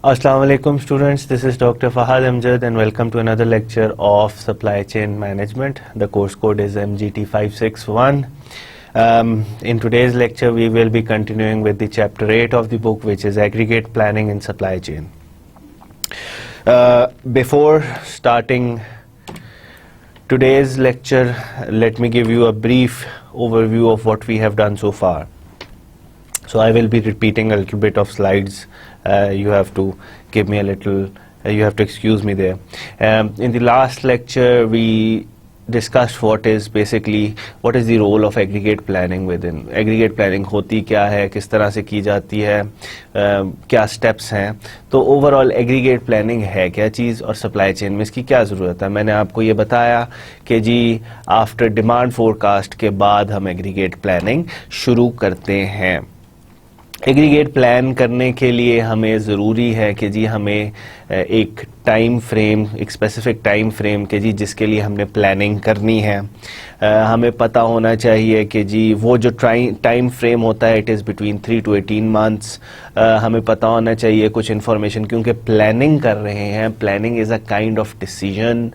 Assalamu alaikum students, this is Dr. Fahad Amjad and welcome to another lecture of Supply Chain Management. The course code is MGT561. In today's lecture we will be continuing with the chapter 8 of the book, which is Aggregate Planning in Supply Chain. Before starting today's lecture, let me give you a brief overview of what we have done so far. So I will be repeating a little bit of slides. You have to give me a little, you have to excuse me there. In the last lecture we discussed what is the role of aggregate planning within. Aggregate planning होती क्या है, किस तरह से की जाती है, क्या steps हैं. तो overall aggregate planning है क्या चीज़ और supply chain में इसकी क्या ज़रूरत है. मैंने आपको ये बताया कि जी after demand forecast के बाद हम aggregate planning शुरू करते हैं. एग्रीगेट प्लान करने के लिए हमें ज़रूरी है कि जी हमें एक टाइम फ्रेम, एक स्पेसिफिक टाइम फ्रेम के जी जिसके लिए हमने प्लानिंग करनी है. हमें पता होना चाहिए कि जी वो जो टाइम फ्रेम होता है it is between 3 to 18 months. हमें पता होना चाहिए कुछ इन्फॉर्मेशन, क्योंकि प्लानिंग कर रहे हैं. Planning is a kind of decision.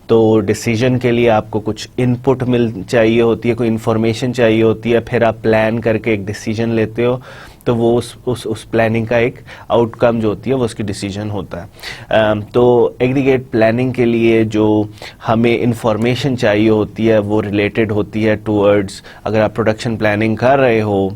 तो डिसीजन के लिए आपको कुछ इनपुट चाहिए होती है, कोई इन्फॉर्मेशन चाहिए होती है, फिर आप प्लान करके एक डिसीजन लेते हो, तो वो उस प्लानिंग का एक आउटकम जो होती है वो उसकी डिसीजन होता है. तो एग्रीगेट प्लानिंग के लिए जो हमें इंफॉर्मेशन चाहिए होती है वो रिलेटेड होती है टूवर्ड्स, अगर आप प्रोडक्शन प्लानिंग कर रहे हो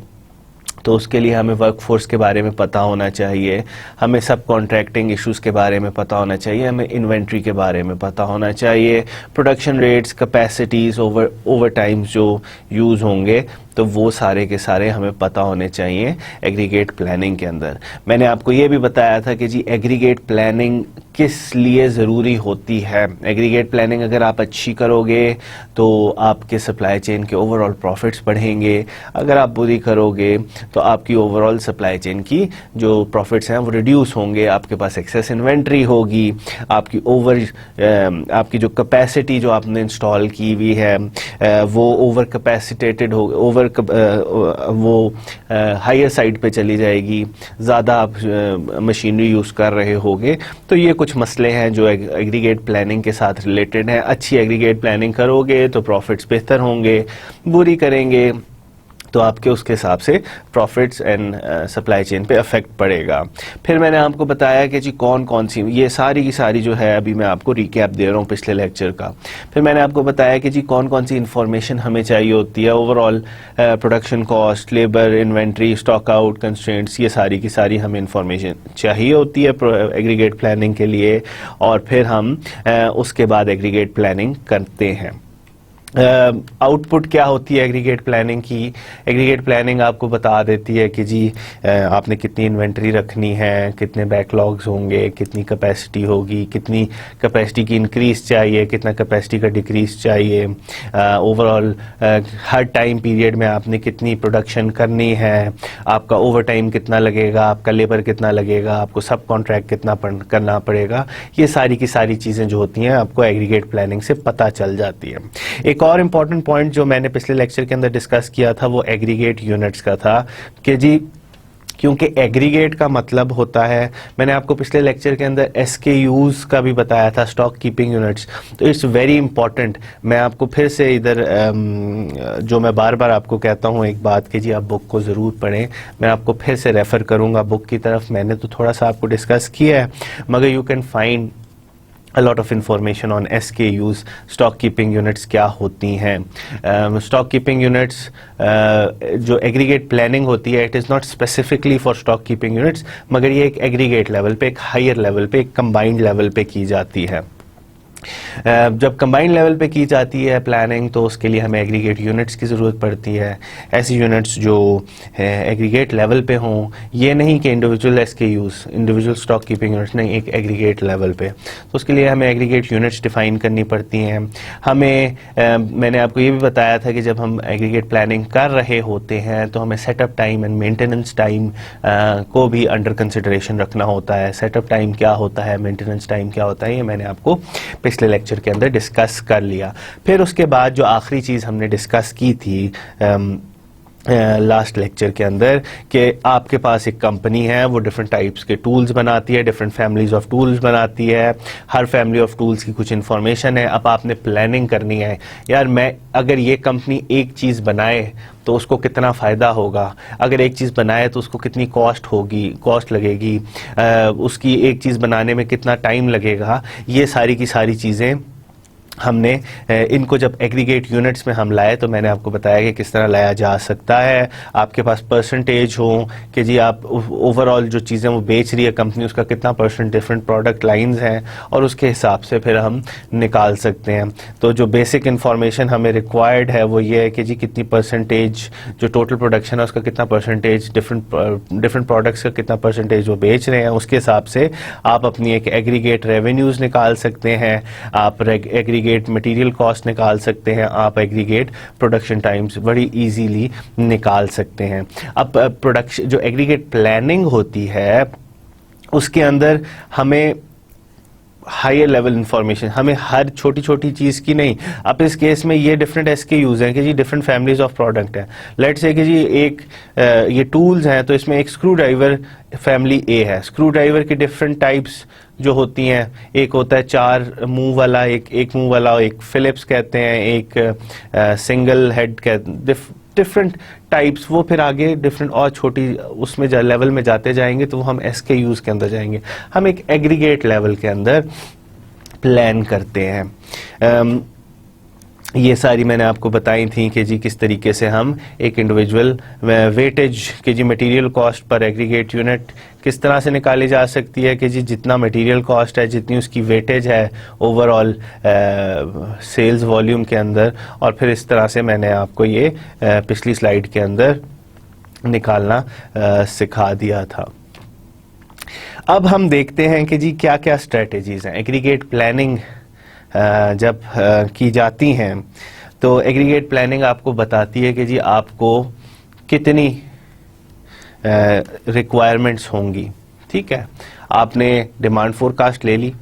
तो उसके लिए हमें वर्कफोर्स के बारे में पता होना चाहिए, हमें सब कॉन्ट्रैक्टिंग इश्यूज़ के बारे में पता होना चाहिए, हमें इन्वेंट्री के बारे में पता होना चाहिए, production rates, capacities, over times जो यूज़ होंगे, तो वो सारे के सारे हमें पता होने चाहिए एग्रीगेट प्लानिंग के अंदर. मैंने आपको ये भी बताया था कि जी एग्रीगेट प्लानिंग किस लिए ज़रूरी होती है. एग्रीगेट प्लानिंग अगर आप अच्छी करोगे तो आपके सप्लाई चेन के ओवरऑल प्रॉफिट्स बढ़ेंगे. अगर आप बुरी करोगे तो आपकी ओवरऑल सप्लाई चेन की जो प्रॉफिट्स हैं वो रिड्यूस होंगे, आपके पास एक्सेस इन्वेंट्री होगी, आपकी जो कैपेसिटी जो आपने इंस्टॉल की हुई है वो ओवर कैपेसिटेटेड हो, वो हायर साइड पे चली जाएगी, ज़्यादा आप मशीनरी यूज़ कर रहे होगे. तो ये कुछ मसले हैं जो एग्रीगेट प्लानिंग के साथ रिलेटेड हैं. अच्छी एग्रीगेट प्लानिंग करोगे तो प्रॉफिट्स बेहतर होंगे, बुरी करेंगे तो आपके उसके हिसाब से प्रॉफिट्स एंड सप्लाई चेन पे अफेक्ट पड़ेगा. फिर मैंने आपको बताया कि जी कौन सी, ये सारी की सारी जो है, अभी मैं आपको रिकैप दे रहा हूँ पिछले लेक्चर का. फिर मैंने आपको बताया कि जी कौन सी इन्फॉर्मेशन हमें चाहिए होती है. Overall production cost, labour, inventory, stock out, constraints, ये सारी की सारी हमें इन्फॉर्मेशन चाहिए होती है एग्रीगेट प्लानिंग के लिए. और फिर हम उसके बाद एग्रीगेट प्लानिंग करते हैं. आउटपुट क्या होती है एग्रीगेट प्लानिंग की. एग्रीगेट प्लानिंग आपको बता देती है कि जी आपने कितनी इन्वेंट्री रखनी है, कितने बैकलॉग्स होंगे, कितनी कैपेसिटी होगी, कितनी कैपेसिटी की इंक्रीज चाहिए, कितना कैपेसिटी का डिक्रीज चाहिए, ओवरऑल हर टाइम पीरियड में आपने कितनी प्रोडक्शन करनी है, आपका ओवर टाइम कितना लगेगा, आपका लेबर कितना लगेगा, आपको सब कॉन्ट्रैक्ट कितना करना पड़ेगा. ये सारी की सारी चीज़ें जो होती हैं आपको एग्रीगेट प्लानिंग से पता चल जाती है. एक और इम्पॉर्टेंट पॉइंट जो मैंने पिछले लेक्चर के अंदर डिस्कस किया था वो एग्रीगेट यूनिट्स का था कि जी क्योंकि एग्रीगेट का मतलब होता है, मैंने आपको पिछले लेक्चर के अंदर SKUs का भी बताया था, स्टॉक कीपिंग यूनिट्स. तो इट्स वेरी इंपॉर्टेंट. मैं आपको फिर से इधर जो मैं बार बार आपको कहता हूँ एक बात कि जी आप बुक को ज़रूर पढ़ें. मैं आपको फिर से रेफ़र करूँगा बुक की तरफ. मैंने तो थोड़ा सा आपको डिस्कस किया है, मगर you can find a lot of information on SKUs. Stock keeping units क्या होती हैं. स्टॉक कीपिंग यूनिट्स जो एग्रीगेट प्लानिंग होती है it is not specifically for stock keeping units, मगर ये एक एग्रीगेट लेवल पे, एक हायर लेवल पे, एक कंबाइंड लेवल पे की जाती है. जब कंबाइंड लेवल पे की जाती है प्लानिंग तो उसके लिए हमें एग्रीगेट यूनिट्स की ज़रूरत पड़ती है. ऐसी यूनिट्स जो एग्रीगेट लेवल पे हों, ये नहीं कि individual SKUs, individual stock keeping units नहीं, एक एग्रीगेट लेवल पे. तो उसके लिए हमें एग्रीगेट यूनिट्स डिफ़ाइन करनी पड़ती हैं. हमें मैंने आपको ये भी बताया था कि जब हम एग्रीगेट प्लानिंग कर रहे होते हैं तो हमें setup time and maintenance time को भी अंडर कंसिडरेशन रखना होता है. सेटअप टाइम क्या होता है, मेंटेनेंस टाइम क्या होता है, ये मैंने आपको पिछले लेक्चर के अंदर डिस्कस कर लिया. फिर उसके बाद जो आखिरी चीज़ हमने डिस्कस की थी लास्ट लेक्चर के अंदर कि आपके पास एक कंपनी है, वो डिफरेंट टाइप्स के टूल्स बनाती है, डिफरेंट फैमिलीज ऑफ टूल्स बनाती है, हर फैमिली ऑफ टूल्स की कुछ इन्फॉर्मेशन है। अब आपने प्लानिंग करनी है, यार मैं अगर ये कंपनी एक चीज़ बनाए तो उसको कितना फ़ायदा होगा, अगर एक चीज़ बनाए तो उसको कितनी कॉस्ट लगेगी, उसकी एक चीज़ बनाने में कितना टाइम लगेगा, ये सारी की सारी चीज़ें हमने इनको जब एग्रीगेट यूनिट्स में हम लाए तो मैंने आपको बताया कि किस तरह लाया जा सकता है। आपके पास परसेंटेज हो कि जी आप ओवरऑल जो चीज़ें वो बेच रही है कंपनी, उसका कितना परसेंट डिफरेंट प्रोडक्ट लाइंस हैं, और उसके हिसाब से फिर हम निकाल सकते हैं। तो जो बेसिक इन्फॉर्मेशन हमें रिक्वायर्ड है वो ये है कि जी कितनी परसेंटेज जो टोटल प्रोडक्शन है उसका कितना परसेंटेज डिफरेंट प्रोडक्ट्स का कितना परसेंटेज वो बेच रहे हैं, उसके हिसाब से आप अपनी एक एग्रीगेट रेवेन्यूज़ निकाल सकते हैं, आप एग्रीगेट मटेरियल कॉस्ट निकाल सकते हैं, आप एग्रीगेट प्रोडक्शन टाइम्स बड़ी इजीली निकाल सकते हैं। अब प्रोडक्शन जो एग्रीगेट प्लानिंग होती है उसके अंदर हमें हायर लेवल इंफॉर्मेशन, हमें हर छोटी छोटी चीज़ की नहीं। अब इस केस में ये डिफरेंट SKUs हैं कि जी डिफरेंट फैमिलीज ऑफ प्रोडक्ट हैं। लेट्स से कि जी एक ये टूल्स हैं तो इसमें एक स्क्रू ड्राइवर फैमिली A है। स्क्रू ड्राइवर की डिफरेंट टाइप्स जो होती हैं, एक होता है 4 मुंह वाला, एक मुंह वाला, एक फिलिप्स कहते हैं, एक सिंगल हेड डिफरेंट टाइप्स। वो फिर आगे डिफरेंट और छोटी उसमें लेवल में जाते जाएंगे तो वो हम SKUs के अंदर जाएंगे। हम एक एग्रीगेट लेवल के अंदर प्लान करते हैं। ये सारी मैंने आपको बताई थी कि जी किस तरीके से हम एक इंडिविजुअल वेटेज कि जी मटेरियल कॉस्ट पर एग्रीगेट यूनिट किस तरह से निकाली जा सकती है कि जी जितना मटेरियल कॉस्ट है जितनी उसकी वेटेज है ओवरऑल सेल्स वॉल्यूम के अंदर, और फिर इस तरह से मैंने आपको ये पिछली स्लाइड के अंदर निकालना सिखा दिया था। अब हम देखते हैं कि जी क्या क्या स्ट्रेटजीज हैं एग्रीगेट प्लानिंग जब की जाती हैं। तो एग्रीगेट प्लानिंग आपको बताती है कि जी आपको कितनी रिक्वायरमेंट्स होंगी। ठीक है, आपने डिमांड फोरकास्ट ले ली,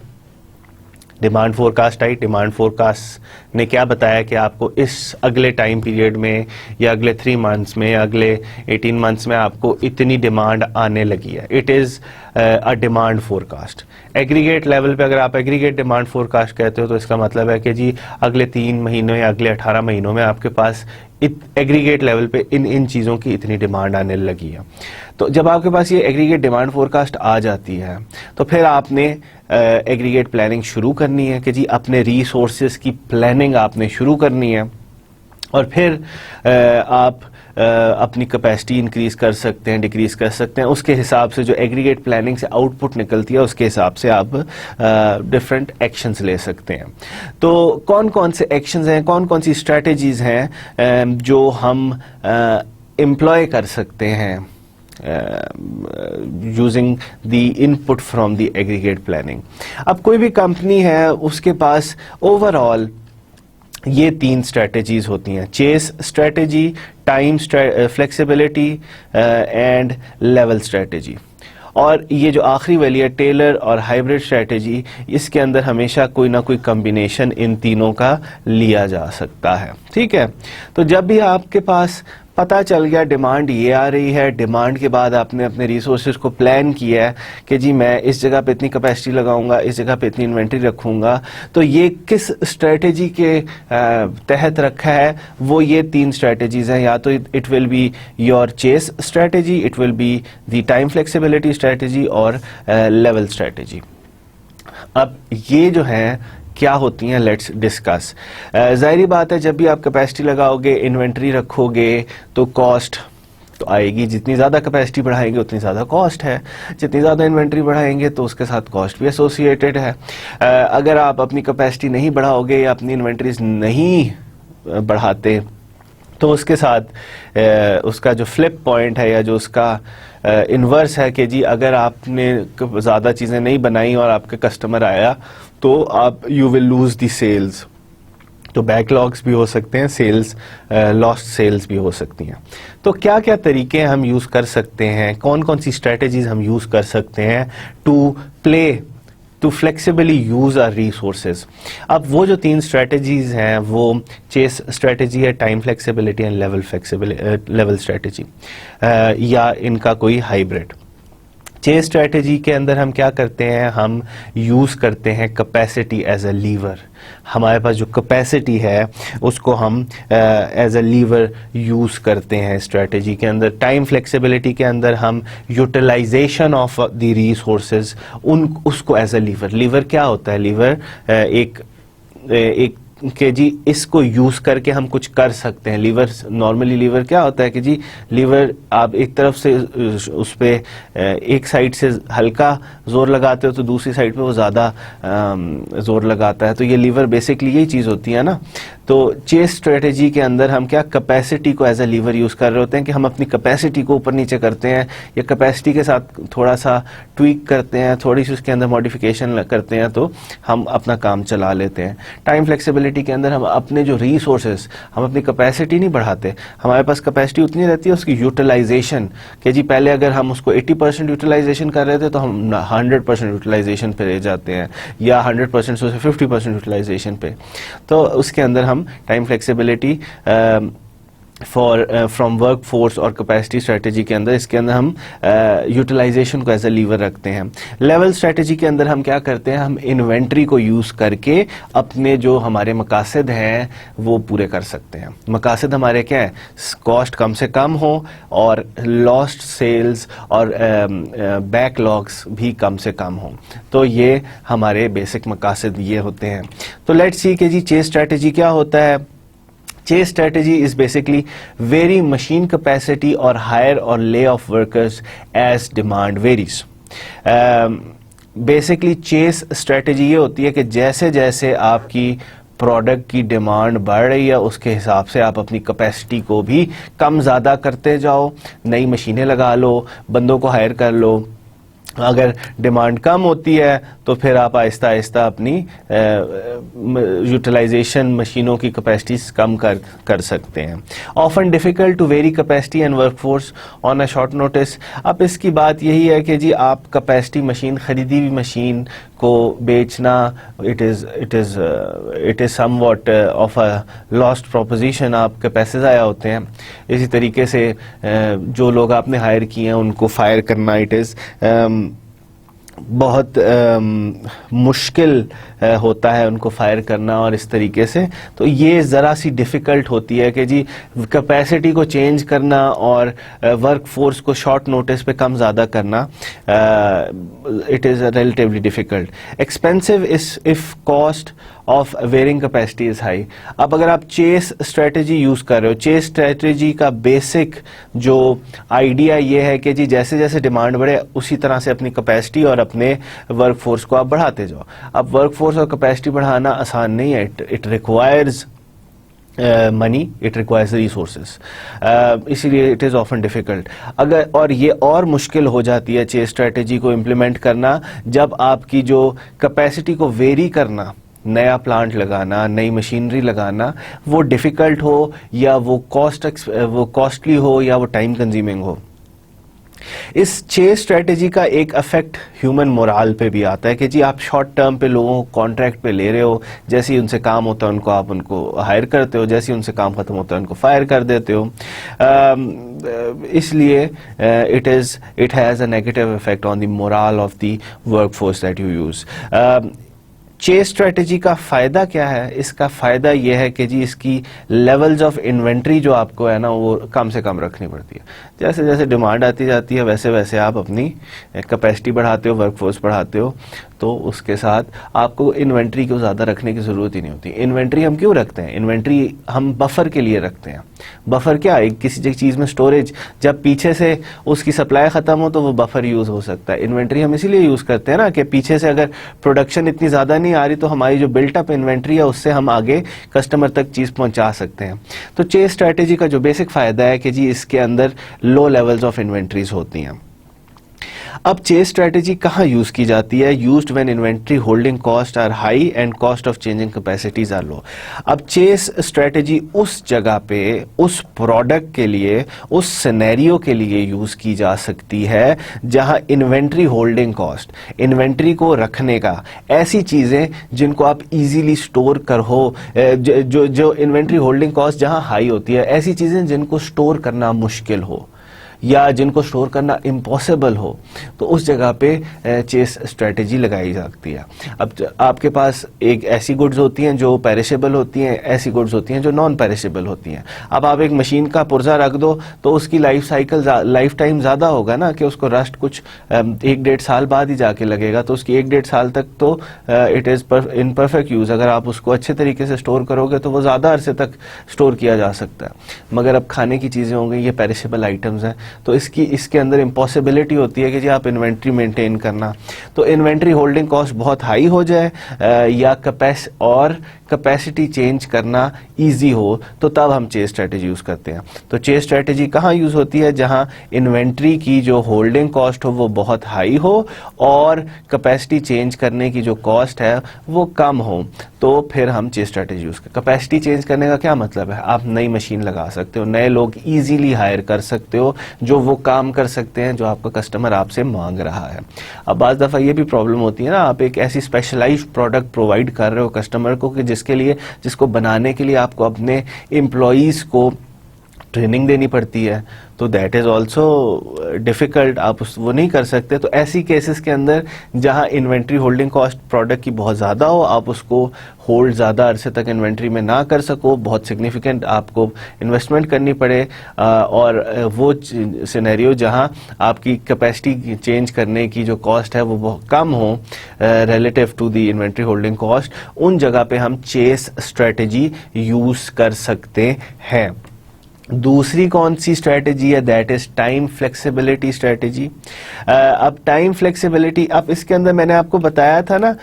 डिमांड फोरकास्ट आई, डिमांड फोरकास्ट ने क्या बताया कि आपको इस अगले टाइम पीरियड में या अगले 3 मंथ्स में या अगले 18 मंथ्स में आपको इतनी डिमांड आने लगी है। It is a demand forecast. Aggregate level पे अगर आप एग्रीगेट डिमांड फोरकास्ट कहते हो तो इसका मतलब है कि जी अगले 3 महीनों या अगले 18 महीनों में आपके पास एग्रीगेट लेवल पे इन चीज़ों की इतनी डिमांड आने लगी है। तो जब आपके पास ये एग्रीगेट डिमांड फोरकास्ट आ जाती है तो फिर आपने एग्रीगेट प्लानिंग शुरू करनी है कि जी अपने रिसोर्सेज की प्लानिंग आपने शुरू करनी है, और फिर आप अपनी कैपेसिटी इंक्रीज कर सकते हैं, डिक्रीज कर सकते हैं। उसके हिसाब से जो एग्रीगेट प्लानिंग से आउटपुट निकलती है उसके हिसाब से आप डिफरेंट एक्शंस ले सकते हैं। तो कौन कौन से एक्शंस हैं, कौन कौन सी स्ट्रेटजीज हैं जो हम एम्प्लॉय कर सकते हैं using the input from the aggregate planning. अब कोई भी कंपनी है उसके पास ओवरऑल ये 3 स्ट्रेटजीज होती हैं, chase strategy, time flexibility and level strategy. और ये जो आखिरी वाली है टेलर और हाइब्रिड स्ट्रेटजी, इसके अंदर हमेशा कोई ना कोई कॉम्बिनेशन इन तीनों का लिया जा सकता है। ठीक है, तो जब भी आपके पास पता चल गया डिमांड ये आ रही है, डिमांड के बाद आपने अपने रिसोर्सेज को प्लान किया है कि जी मैं इस जगह पे इतनी कैपेसिटी लगाऊंगा, इस जगह पे इतनी इन्वेंट्री रखूंगा, तो ये किस स्ट्रेटजी के तहत रखा है, वो ये 3 स्ट्रेटजीज हैं। या तो it will be your chase strategy, it will be the time flexibility strategy और लेवल स्ट्रेटजी। अब ये जो है क्या होती हैं, लेट्स डिस्कस। ज़ाहिरी बात है जब भी आप कैपेसिटी लगाओगे, इन्वेंट्री रखोगे तो कॉस्ट तो आएगी। जितनी ज़्यादा कैपेसिटी बढ़ाएंगे उतनी ज़्यादा कॉस्ट है, जितनी ज़्यादा इन्वेंट्री बढ़ाएंगे तो उसके साथ कॉस्ट भी एसोसिएटेड है। अगर आप अपनी कैपेसिटी नहीं बढ़ाओगे या अपनी इन्वेंट्रीज नहीं बढ़ाते तो उसके साथ उसका जो फ्लिप पॉइंट है या जो उसका इन्वर्स है कि जी अगर आपने ज़्यादा चीज़ें नहीं बनाई और आपके कस्टमर आया तो आप you will lose the sales. तो बैकलॉग्स भी हो सकते हैं, सेल्स लॉस्ट सेल्स भी हो सकती हैं। तो क्या क्या तरीके हम यूज़ कर सकते हैं, कौन कौन सी स्ट्रेटजीज हम यूज़ कर सकते हैं to play to flexibly use our resources. अब वो जो 3 स्ट्रेटजीज हैं वो चेस स्ट्रेटजी है, time flexibility and level strategy, या इनका कोई हाइब्रिड। चेस स्ट्रेटजी के अंदर हम क्या करते हैं, हम यूज़ करते हैं कैपेसिटी एज अ लीवर। हमारे पास जो कैपेसिटी है उसको हम एज अ लीवर यूज़ करते हैं स्ट्रेटजी के अंदर। टाइम फ्लेक्सिबिलिटी के अंदर हम यूटिलाइजेशन ऑफ द रिसोर्सेज उसको एज अ लीवर क्या होता है, लीवर एक कि जी इसको यूज़ करके हम कुछ कर सकते हैं। लीवर नॉर्मली लीवर क्या होता है कि जी लीवर आप एक तरफ से उस पर एक साइड से हल्का ज़ोर लगाते हो तो दूसरी साइड पे वो ज़्यादा ज़ोर लगाता है। तो ये लीवर बेसिकली यही चीज़ होती है ना। तो चेस स्ट्रेटजी के अंदर हम क्या कैपेसिटी को एज अ लीवर यूज़ कर रहे होते हैं कि हम अपनी कैपेसिटी को ऊपर नीचे करते हैं या कैपेसिटी के साथ थोड़ा सा ट्वीक करते हैं, थोड़ी सी उसके अंदर मॉडिफिकेशन करते हैं तो हम अपना काम चला लेते हैं। टाइम फ्लेक्सिबिलिटी के अंदर हम अपने जो रिसोर्सेज, हम अपनी कैपेसिटी नहीं बढ़ाते, हमारे पास कैपेसिटी उतनी रहती है उसकी यूटिलाइजेशन कि जी पहले अगर हम उसको 80% यूटिलाइजेशन कर रहे थे तो हम 100% यूटिलाइजेशन पे ले जाते हैं या 100% से 50% यूटिलाइजेशन पे। तो उसके अंदर हम time flexibility from work force और कैपेसिटी स्ट्रेटजी के अंदर, इसके अंदर हम यूटिलाइजेशन को एज अ लीवर रखते हैं। लेवल स्ट्रेटजी के अंदर हम क्या करते हैं, हम इन्वेंट्री को यूज़ करके अपने जो हमारे मकासद हैं वो पूरे कर सकते हैं। मकासद हमारे क्या है, कॉस्ट कम से कम हो और लॉस्ट सेल्स और बैकलॉग्स भी कम से कम हो। तो ये हमारे बेसिक मकासद ये होते हैं। तो लेट्स सी कि जी चेस स्ट्रेटजी क्या होता है। Chase strategy is basically vary machine capacity or hire or lay off workers as demand varies. Basically chase strategy ये होती है कि जैसे जैसे आपकी प्रोडक्ट की डिमांड बढ़ रही है उसके हिसाब से आप अपनी कैपेसिटी को भी कम ज़्यादा करते जाओ, नई मशीनें लगा लो, बंदों को हायर कर लो। अगर डिमांड कम होती है तो फिर आप आहिस्ता आहिस्ता अपनी यूटिलाइजेशन मशीनों की कैपेसिटीज कम कर सकते हैं। Often difficult to vary capacity and workforce on a short notice. अब इसकी बात यही है कि जी आप कैपेसिटी मशीन, खरीदी हुई मशीन को बेचना it is somewhat of a lost proposition. आपके पैसे ज़ाया होते हैं। इसी तरीके से जो लोग आपने हायर किए हैं उनको फायर करना इट इज़ बहुत मुश्किल होता है उनको फायर करना और इस तरीके से। तो ये ज़रा सी डिफ़िकल्ट होती है कि जी कैपेसिटी को चेंज करना और वर्क फोर्स को शॉर्ट नोटिस पे कम ज़्यादा करना it is relatively difficult. Expensive if cost of varying capacity is high. अब अगर आप चेस स्ट्रेटजी यूज़ कर रहे हो, चेस स्ट्रेटजी का बेसिक जो आइडिया ये है कि जी जैसे जैसे डिमांड बढ़े उसी तरह से अपनी कैपेसिटी और अपने वर्क फोर्स को आप बढ़ाते जाओ। अब वर्क फोर्स और कैपेसिटी बढ़ाना आसान नहीं है, it requires money, it requires resources, इसीलिए इट इज़ ऑफन डिफ़िकल्ट। अगर और ये और मुश्किल हो जाती है चेस स्ट्रेटजी को इम्प्लीमेंट करना जब आपकी जो कैपेसिटी को वेरी करना, नया प्लांट लगाना, नई मशीनरी लगाना वो डिफ़िकल्ट हो या वो कॉस्टली हो या वो टाइम कंज्यूमिंग हो। इस चेस स्ट्रेटजी का एक इफेक्ट ह्यूमन मोराल पे भी आता है कि जी आप शॉर्ट टर्म पे लोगों को कॉन्ट्रैक्ट पे ले रहे हो, जैसे ही उनसे काम होता है उनको हायर करते हो, जैसे ही उनसे काम खत्म होता है उनको फायर कर देते हो। इसलिए it has a negative effect on the morale of the work force that you use. Chase strategy का फ़ायदा क्या है? इसका फ़ायदा यह है कि जी इसकी लेवल्स ऑफ इन्वेंट्री जो आपको है ना वो कम से कम रखनी पड़ती है। जैसे जैसे डिमांड आती जाती है वैसे वैसे आप अपनी कैपेसिटी बढ़ाते हो, वर्कफोर्स बढ़ाते हो, तो उसके साथ आपको इन्वेंट्री को ज़्यादा रखने की ज़रूरत ही नहीं होती। इन्वेंट्री हम क्यों रखते हैं? इन्वेंट्री हम बफर के लिए रखते हैं। बफर क्या है? किसी चीज़ में स्टोरेज, जब पीछे से उसकी सप्लाई ख़त्म हो तो वो बफर यूज़ हो सकता है। इन्वेंट्री हम इसीलिए यूज़ करते हैं ना कि पीछे से अगर प्रोडक्शन इतनी ज़्यादा नहीं आ रही तो हमारी जो बिल्टअप इन्वेंट्री है उससे हम आगे कस्टमर तक चीज़ पहुँचा सकते हैं। तो चेस स्ट्रेटजी का जो बेसिक फ़ायदा है कि जी इसके अंदर लो लेवल्स ऑफ इन्वेंट्रीज होती हैं। अब चेस स्ट्रेटेजी कहाँ यूज की जाती है? Used when inventory holding cost are high and cost of changing capacities are low. अब चेस स्ट्रेटेजी उस जगह पे, उस प्रोडक्ट के लिए, उस सिनेरियो के लिए यूज की जा सकती है जहां इन्वेंट्री होल्डिंग कॉस्ट, इन्वेंट्री को रखने का, ऐसी चीजें जिनको आप इजीली स्टोर कर हो, जो इन्वेंट्री होल्डिंग कॉस्ट जहां हाई होती है, ऐसी चीजें जिनको स्टोर करना मुश्किल हो या जिनको स्टोर करना इम्पॉसिबल हो, तो उस जगह पे चेस स्ट्रेटेजी लगाई जाती है। अब आपके पास एक ऐसी गुड्स होती हैं जो पेरिशेबल होती हैं, ऐसी गुड्स होती हैं जो नॉन पेरिशेबल होती हैं। अब आप एक मशीन का पुर्जा रख दो तो उसकी लाइफ टाइम ज़्यादा होगा ना, कि उसको रस्ट कुछ 1-1.5 साल बाद ही जाके लगेगा, तो उसकी 1-1.5 साल तक तो it is in perfect use. अगर आप उसको अच्छे तरीके से स्टोर करोगे तो वो ज़्यादा अरसे तक स्टोर किया जा सकता है। मगर अब खाने की चीज़ें हो गई, ये पेरिशेबल आइटम्स हैं, तो इसके अंदर इम्पॉसिबिलिटी होती है कि जी आप इन्वेंट्री मेंटेन करना, तो इन्वेंट्री होल्डिंग कॉस्ट बहुत हाई हो जाए या कैपेसिटी चेंज करना इजी हो, तो तब हम चेस स्ट्रेटेजी यूज करते हैं। तो चेस स्ट्रेटेजी कहाँ यूज होती है? जहां इन्वेंट्री की जो होल्डिंग कॉस्ट हो वो बहुत हाई हो और कैपेसिटी चेंज करने की जो कॉस्ट है वो कम हो, तो फिर हम चेस स्ट्रेटेजी यूज करते हैं। कैपेसिटी चेंज करने का क्या मतलब है? आप नई मशीन लगा सकते हो, नए लोग इजीली हायर कर सकते हो जो वो काम कर सकते हैं जो आपका कस्टमर आपसे मांग रहा है। अब बाज़ दफ़ा ये भी प्रॉब्लम होती है ना, आप एक ऐसी स्पेशलाइज्ड प्रोडक्ट प्रोवाइड कर रहे हो कस्टमर को कि जिसको बनाने के लिए आपको अपने एम्प्लॉयज़ को ट्रेनिंग देनी पड़ती है, तो दैट इज़ ऑल्सो डिफ़िकल्ट, आप वो नहीं कर सकते। तो ऐसी केसेस के अंदर जहां इन्वेंट्री होल्डिंग कॉस्ट प्रोडक्ट की बहुत ज़्यादा हो, आप उसको होल्ड ज़्यादा अरसे तक इन्वेंट्री में ना कर सको, बहुत सिग्निफिकेंट आपको इन्वेस्टमेंट करनी पड़े, और वो सिनेरियो जहां आपकी कैपेसिटी चेंज करने की जो कॉस्ट है वो बहुत कम हो relative to the inventory holding cost, उन जगह पे हम चेस स्ट्रेटेजी यूज़ कर सकते हैं। दूसरी कौन सी स्ट्रेटेजी है? That is time flexibility strategy. अब टाइम फ्लेक्सिबिलिटी, अब इसके अंदर मैंने आपको बताया था ना,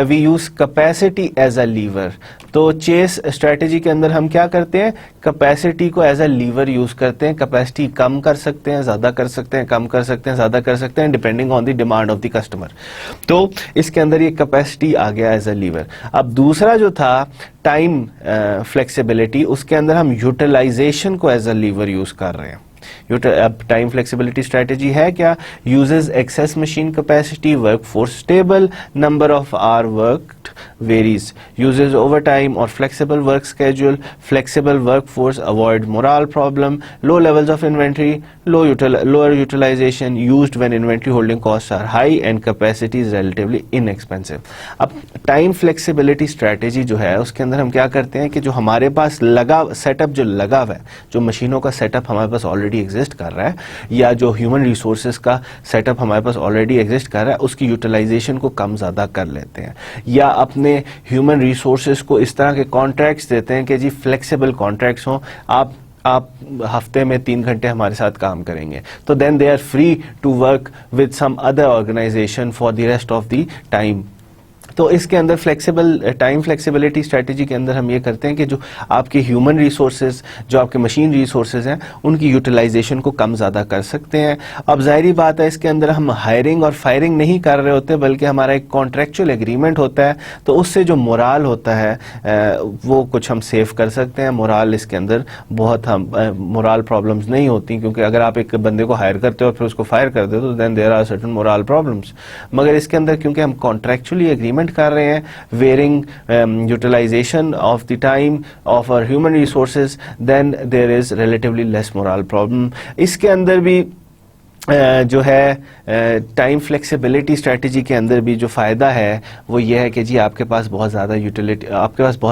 we use capacity as a lever. तो चेस स्ट्रेटेजी के अंदर हम क्या करते हैं? कैपेसिटी को एज अ लीवर यूज करते हैं। कैपेसिटी कम कर सकते हैं, ज्यादा कर सकते हैं, कम कर सकते हैं, ज्यादा कर सकते हैं, depending on the demand of the customer. तो इसके अंदर ये कैपेसिटी आ गया एज अ लीवर। अब दूसरा जो था टाइम फ्लेक्सिबिलिटी, उसके अंदर हम यूटिलाइजेशन को एज अ लीवर यूज कर रहे हैं। अब टाइम फ्लेक्सिबिलिटी स्ट्रेटेजी है क्या? Uses excess machine capacity, work force stable, number of hour worked varies, uses over time और flexible work schedule, flexible work force, avoid moral problem, low levels of inventory, lower utilisation, used when inventory holding cost are high and capacity is relatively inexpensive. अब time flexibility strategy जो है उसके अंदर हम क्या करते हैं कि जो हमारे पास सेटअप जो लगा हुआ है, जो मशीनों का सेटअप हमारे पास ऑलरेडी एग्जिस्ट कर रहा है, या जो ह्यूमन रिसोर्सेज का सेटअप हमारे पास ऑलरेडी एग्जिस्ट कर रहा है, उसकी यूटिलाइजेशन को कम ज़्यादा कर लेते हैं, या अपने ह्यूमन रिसोर्सेज को इस तरह के कॉन्ट्रैक्ट्स देते हैं कि जी फ्लेक्सिबल कॉन्ट्रैक्ट्स हों, आप हफ्ते में 3 घंटे हमारे साथ काम करेंगे, तो then they are free to work with some other organization for the rest of the time. तो इसके अंदर टाइम फ्लेक्सिबिलिटी स्ट्रेटेजी के अंदर हम ये करते हैं कि जो आपके ह्यूमन रिसोर्सेज, जो आपके मशीन रिसोर्सेज हैं, उनकी यूटिलाइजेशन को कम ज़्यादा कर सकते हैं। अब जाहिर बात है इसके अंदर हम हायरिंग और फायरिंग नहीं कर रहे होते, बल्कि हमारा एक कॉन्ट्रेक्चुअल एग्रीमेंट होता है, तो उससे जो मोराल होता है वो कुछ हम सेव कर सकते हैं। मोराल इसके अंदर बहुत हम मोराल प्रॉब्लम्स नहीं होती, क्योंकि अगर आप एक बंदे को हायर करते हो और फिर उसको फायर कर दो तो then there are certain morale problems. मगर इसके अंदर क्योंकि हम कॉन्ट्रेक्चुअली एग्रीमेंट कर रहे हैं, varying utilization of the time of our human resources, then there is relatively less morale problem. इसके अंदर भी जो है टाइम फ्लेक्सिबिलिटी स्ट्रेटजी के अंदर भी जो फ़ायदा है वो ये है कि जी आपके पास बहुत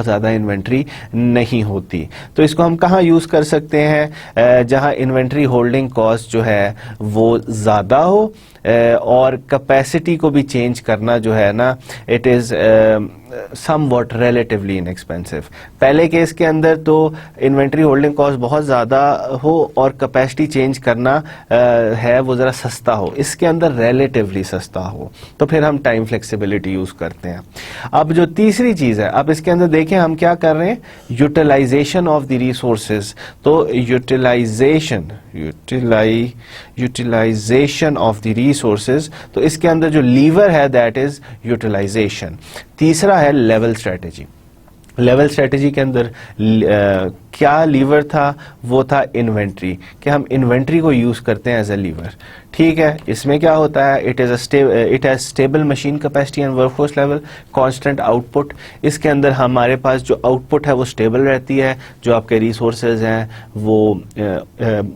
ज़्यादा इन्वेंट्री नहीं होती। तो इसको हम कहाँ यूज़ कर सकते हैं? जहाँ इन्वेंट्री होल्डिंग कॉस्ट जो है वो ज़्यादा हो और कैपेसिटी को भी चेंज करना जो है ना, it is somewhat relatively inexpensive. पहले केस के अंदर तो इन्वेंट्री होल्डिंग कॉस्ट बहुत ज़्यादा हो और कैपेसिटी चेंज करना है वो ज़रा सस्ता हो, इसके अंदर रिलेटिवली सस्ता हो, तो फिर हम टाइम फ्लेक्सिबिलिटी यूज़ करते हैं। अब जो तीसरी चीज़ है, अब इसके अंदर देखें हम क्या कर रहे हैं, यूटिलाइजेशन ऑफ द रिसोर्सेज। तो यूटिलाइजेशन ऑफ द रिसोर्सेज, तो इसके अंदर जो लीवर है दैट इज यूटिलाइजेशन। तीसरा है लेवल स्ट्रेटेजी। लेवल स्ट्रेटेजी के अंदर क्या लीवर था, वो था इन्वेंट्री, कि हम इन्वेंट्री को यूज करते हैं एज अ लीवर। ठीक है, इसमें क्या होता है, it has stable machine capacity and workforce level, constant output. इसके अंदर हमारे पास जो आउटपुट है वो स्टेबल रहती है, जो आपके रिसोर्सेज हैं वो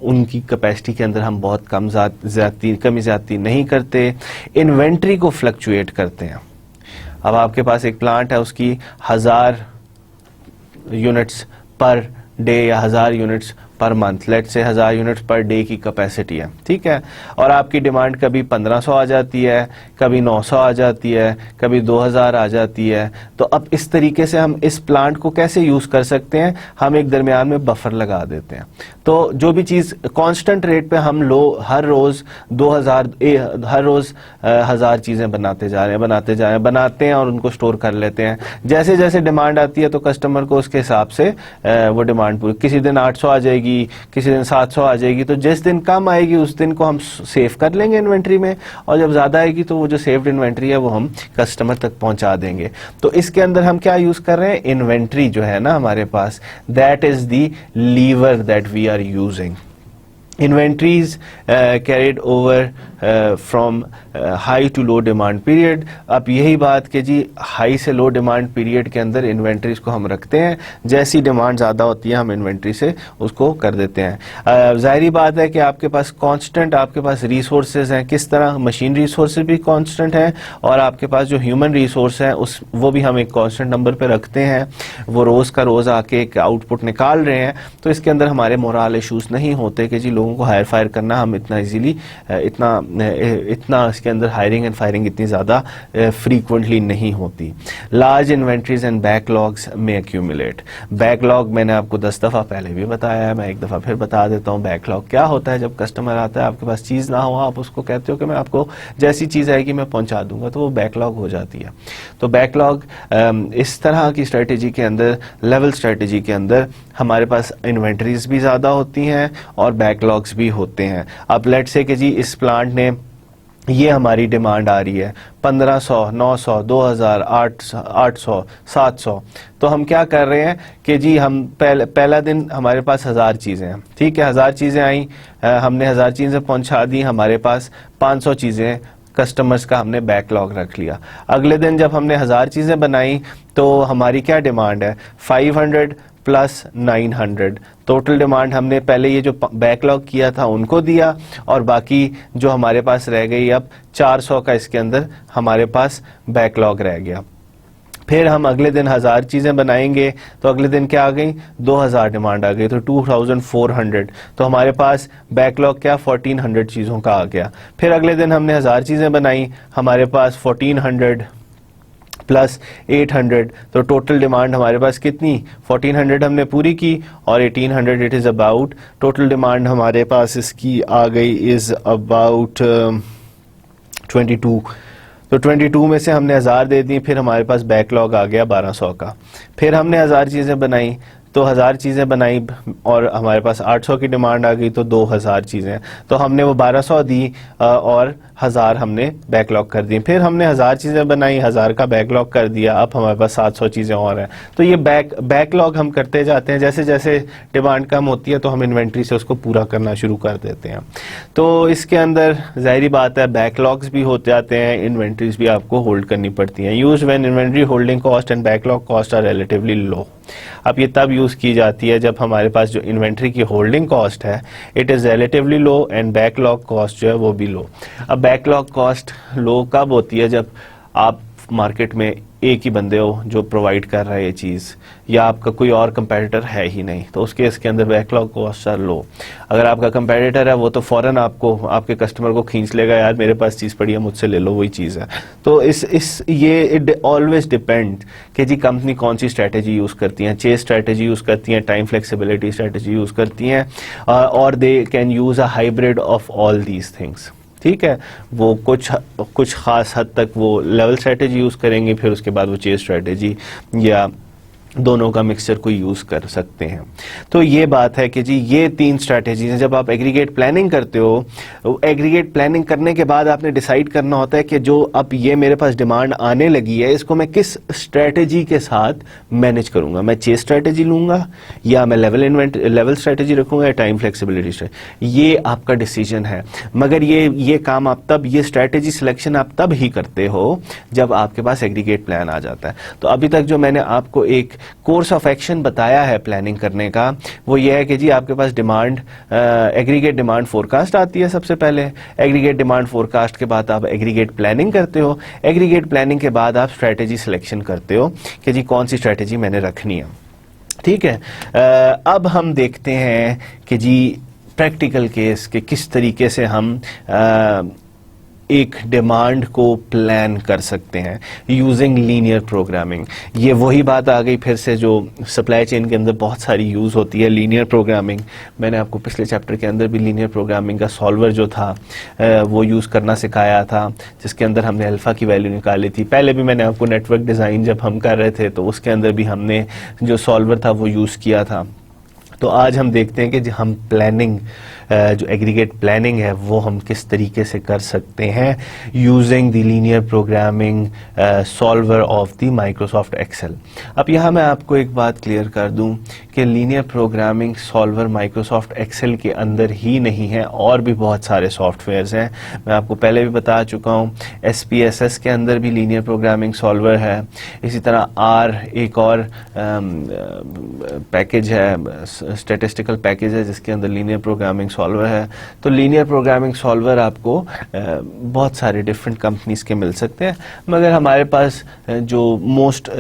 उनकी कैपेसिटी के अंदर हम बहुत कमी ज्यादती नहीं करते। इन्वेंट्री को फ्लक्चुएट करते हैं। अब आपके पास एक प्लांट है, उसकी 1000 यूनिट्स पर डे या 1000 यूनिट्स पर मंथ, लेट से 1000 यूनिट्स पर डे की कैपेसिटी है, ठीक है, और आपकी डिमांड कभी 1500 आ जाती है, कभी 900 आ जाती है, कभी 2000 आ जाती है। तो अब इस तरीके से हम इस प्लांट को कैसे यूज कर सकते हैं, हम एक दरमियान में बफर लगा देते हैं। तो जो भी चीज कांस्टेंट रेट पे हम हर रोज 1000 चीजें बनाते हैं और उनको स्टोर कर लेते हैं। जैसे जैसे डिमांड आती है तो कस्टमर को उसके हिसाब से वो डिमांड पूरी, किसी दिन 800 आ जाएगी, किसी दिन 700 आ जाएगी, तो जिस दिन कम आएगी उस दिन को हम सेव कर लेंगे इन्वेंट्री में, और जब ज्यादा आएगी तो वो जो सेव्ड इन्वेंट्री है वो हम कस्टमर तक पहुंचा देंगे। तो इसके अंदर हम क्या यूज कर रहे हैं, इन्वेंट्री जो है ना हमारे पास, that is the lever that we are using. Inventories carried over from high to low demand period। अब यही बात कि जी हाई से लो डिमांड पीरियड के अंदर इन्वेंट्रीज को हम रखते हैं, जैसी डिमांड ज़्यादा होती है हम इन्वेंट्री से उसको कर देते हैं। ज़ाहिरी बात है कि आपके पास कांस्टेंट आपके पास रिसोर्सेज हैं, किस तरह मशीन रिसोर्सेज भी कांस्टेंट हैं और आपके पास जो ह्यूमन रिसोर्स है वो भी हम एक कांस्टेंट नंबर पे रखते हैं, वो रोज़ का रोज़ आके एक आउटपुट निकाल रहे हैं। तो इसके अंदर हमारे मोरल इशूज़ नहीं होते कि जी लोगों को हायर फायर करना हम इतना इजीली इतना इसके अंदर हायरिंग एंड फायरिंग इतनी ज़्यादा फ्रीक्वेंटली नहीं होती। लार्ज इन्वेंट्रीज एंड बैकलॉग्स में एक्यूमुलेट। बैकलॉग मैंने आपको 10 दफ़ा पहले भी बताया है, मैं एक दफ़ा फिर बता देता हूँ। बैकलॉग क्या होता है, जब कस्टमर आता है आपके पास चीज़ ना हो, आप उसको कहते हो कि मैं आपको जैसी चीज़ आएगी मैं पहुँचा दूंगा, तो वो बैकलॉग हो जाती है। तो बैकलॉग इस तरह की स्ट्रेटेजी के अंदर, लेवल स्ट्रेटेजी के अंदर हमारे पास इन्वेंट्रीज भी ज़्यादा होती हैं और बैकलॉग्स भी होते हैं। अब लेट्स से कि जी इस प्लांट ने, ये हमारी डिमांड आ रही है 1500, 900, 2000, 800, 700, तो हम क्या कर रहे हैं कि जी हम पहला दिन हमारे पास 1000 चीज़ें हैं, ठीक है, 1000 चीज़ें आई, हमने 1000 चीज़ें पहुंचा दी, हमारे पास 500 चीज़ें कस्टमर्स का हमने बैकलॉग रख लिया। अगले दिन जब हमने 1000 चीज़ें बनाई तो हमारी क्या डिमांड है, 500 प्लस 900, टोटल डिमांड हमने पहले ये जो बैकलॉग किया था उनको दिया और बाकी जो हमारे पास रह गई अब 400 का इसके अंदर हमारे पास बैकलॉग रह गया। फिर हम अगले दिन 1000 चीज़ें बनाएंगे तो अगले दिन क्या आ गई, 2000 डिमांड आ गई, तो 2400, तो हमारे पास बैकलॉग क्या 1400 चीज़ों का आ गया। फिर अगले दिन हमने 1000 चीज़ें बनाई, हमारे पास 1400 प्लस 800, तो टोटल डिमांड हमारे पास कितनी, 1400 हमने पूरी की और 1800 it is about, total demand हमारे पास इसकी आ गई इज़ अबाउट 22, तो 22 में से हमने 1000 दे दी, फिर हमारे पास बैकलॉग आ गया 1200 का। फिर हमने 1000 चीज़ें बनाई, तो 1000 चीज़ें बनाई और हमारे पास 800 की डिमांड आ गई, तो 2000 चीज़ें, तो हमने वो 1200 दी और 1000 हमने बैकलॉग कर दी। फिर हमने 1000 चीज़ें बनाई, 1000 का बैकलॉग कर दिया, अब हमारे पास 700 चीज़ें और हैं। तो ये बैकलॉग हम करते जाते हैं, जैसे जैसे डिमांड कम होती है तो हम इन्वेंट्री से उसको पूरा करना शुरू कर देते हैं। तो इसके अंदर ज़ाहिरी बात है बैकलॉग्स भी होते जाते हैं, इन्वेंट्रीज भी आपको होल्ड करनी पड़ती हैं। Use when inventory holding cost and backlog cost are relatively low. अब ये तब यूज़ की जाती है जब हमारे पास जो इन्वेंट्री की होल्डिंग कॉस्ट है it is relatively low and backlog cost जो है वो भी लो। अब बैकलॉग कॉस्ट लो कब होती है, जब आप मार्केट में एक ही बंदे हो जो प्रोवाइड कर रहा है ये चीज़, या आपका कोई और कंपेटिटर है ही नहीं, तो उस केस के अंदर बैकलॉग कॉस्ट आर लो। अगर आपका कंपेटिटर है वो तो फ़ौरन आपको, आपके कस्टमर को खींच लेगा, यार मेरे पास चीज़ पड़ी है मुझसे ले लो, वही चीज़ है। तो इट ऑलवेज डिपेंड कि जी कंपनी कौन सी स्ट्रैटेजी यूज़ करती हैं, चेस स्ट्रैटेजी यूज़ करती हैं, टाइम फ्लेक्सिबिलिटी स्ट्रैटेजी यूज़ करती हैं, और they can use a hybrid of all these things. ठीक है, वो कुछ खास हद तक वो लेवल स्ट्रेटेजी यूज़ करेंगे, फिर उसके बाद वो चेस स्ट्रेटेजी या दोनों का मिक्सचर को यूज़ कर सकते हैं। तो ये बात है कि जी ये 3 स्ट्रैटेजीज हैं। जब आप एग्रीगेट प्लानिंग करते हो, एग्रीगेट प्लानिंग करने के बाद आपने डिसाइड करना होता है कि जो अब ये मेरे पास डिमांड आने लगी है, इसको मैं किस स्ट्रैटेजी के साथ मैनेज करूंगा। मैं चेस स्ट्रैटेजी लूंगा या मैं लेवल स्ट्रैटेजी रखूंगा या टाइम फ्लेक्सिबिलिटी स्ट्रैटेजी, ये आपका डिसीजन है। मगर ये काम आप तब, ये स्ट्रैटेजी सिलेक्शन आप तब ही करते हो जब आपके पास एग्रीगेट प्लान आ जाता है। तो अभी तक जो मैंने आपको एक कोर्स ऑफ एक्शन बताया है प्लानिंग करने का, वो ये है कि जी आपके पास डिमांड, एग्रीगेट डिमांड फोरकास्ट आती है सबसे पहले। एग्रीगेट डिमांड फोरकास्ट के बाद आप एग्रीगेट प्लानिंग करते हो। एग्रीगेट प्लानिंग के बाद आप स्ट्रैटेजी सिलेक्शन करते हो कि जी कौन सी स्ट्रैटेजी मैंने रखनी है। ठीक है, अब हम देखते हैं कि जी प्रैक्टिकल केस के किस तरीके से हम एक डिमांड को प्लान कर सकते हैं यूजिंग लीनियर प्रोग्रामिंग। ये वही बात आ गई फिर से जो सप्लाई चेन के अंदर बहुत सारी यूज़ होती है, लीनियर प्रोग्रामिंग। मैंने आपको पिछले चैप्टर के अंदर भी लीनियर प्रोग्रामिंग का सॉल्वर जो था वो यूज़ करना सिखाया था, जिसके अंदर हमने अल्फ़ा की वैल्यू निकाली थी। पहले भी मैंने आपको नेटवर्क डिज़ाइन जब हम कर रहे थे तो उसके अंदर भी हमने जो सॉल्वर था वो यूज़ किया था। तो आज हम देखते हैं कि हम प्लानिंग, जो एग्रीगेट प्लानिंग है वो हम किस तरीके से कर सकते हैं using the linear programming solver of the Microsoft Excel. अब यहाँ मैं आपको एक बात क्लियर कर दूं कि linear programming solver Microsoft Excel के अंदर ही नहीं है, और भी बहुत सारे सॉफ्टवेयर्स हैं। मैं आपको पहले भी बता चुका हूँ, SPSS के अंदर भी लीनियर प्रोग्रामिंग सॉल्वर है। इसी तरह R एक और पैकेज है, स्टैटिस्टिकल पैकेज है, जिसके अंदर लीनियर प्रोग्रामिंग सॉल्वर है। तो लीनियर प्रोग्रामिंग सॉल्वर आपको बहुत सारे डिफरेंट कंपनीज के मिल सकते हैं, मगर हमारे पास जो मोस्ट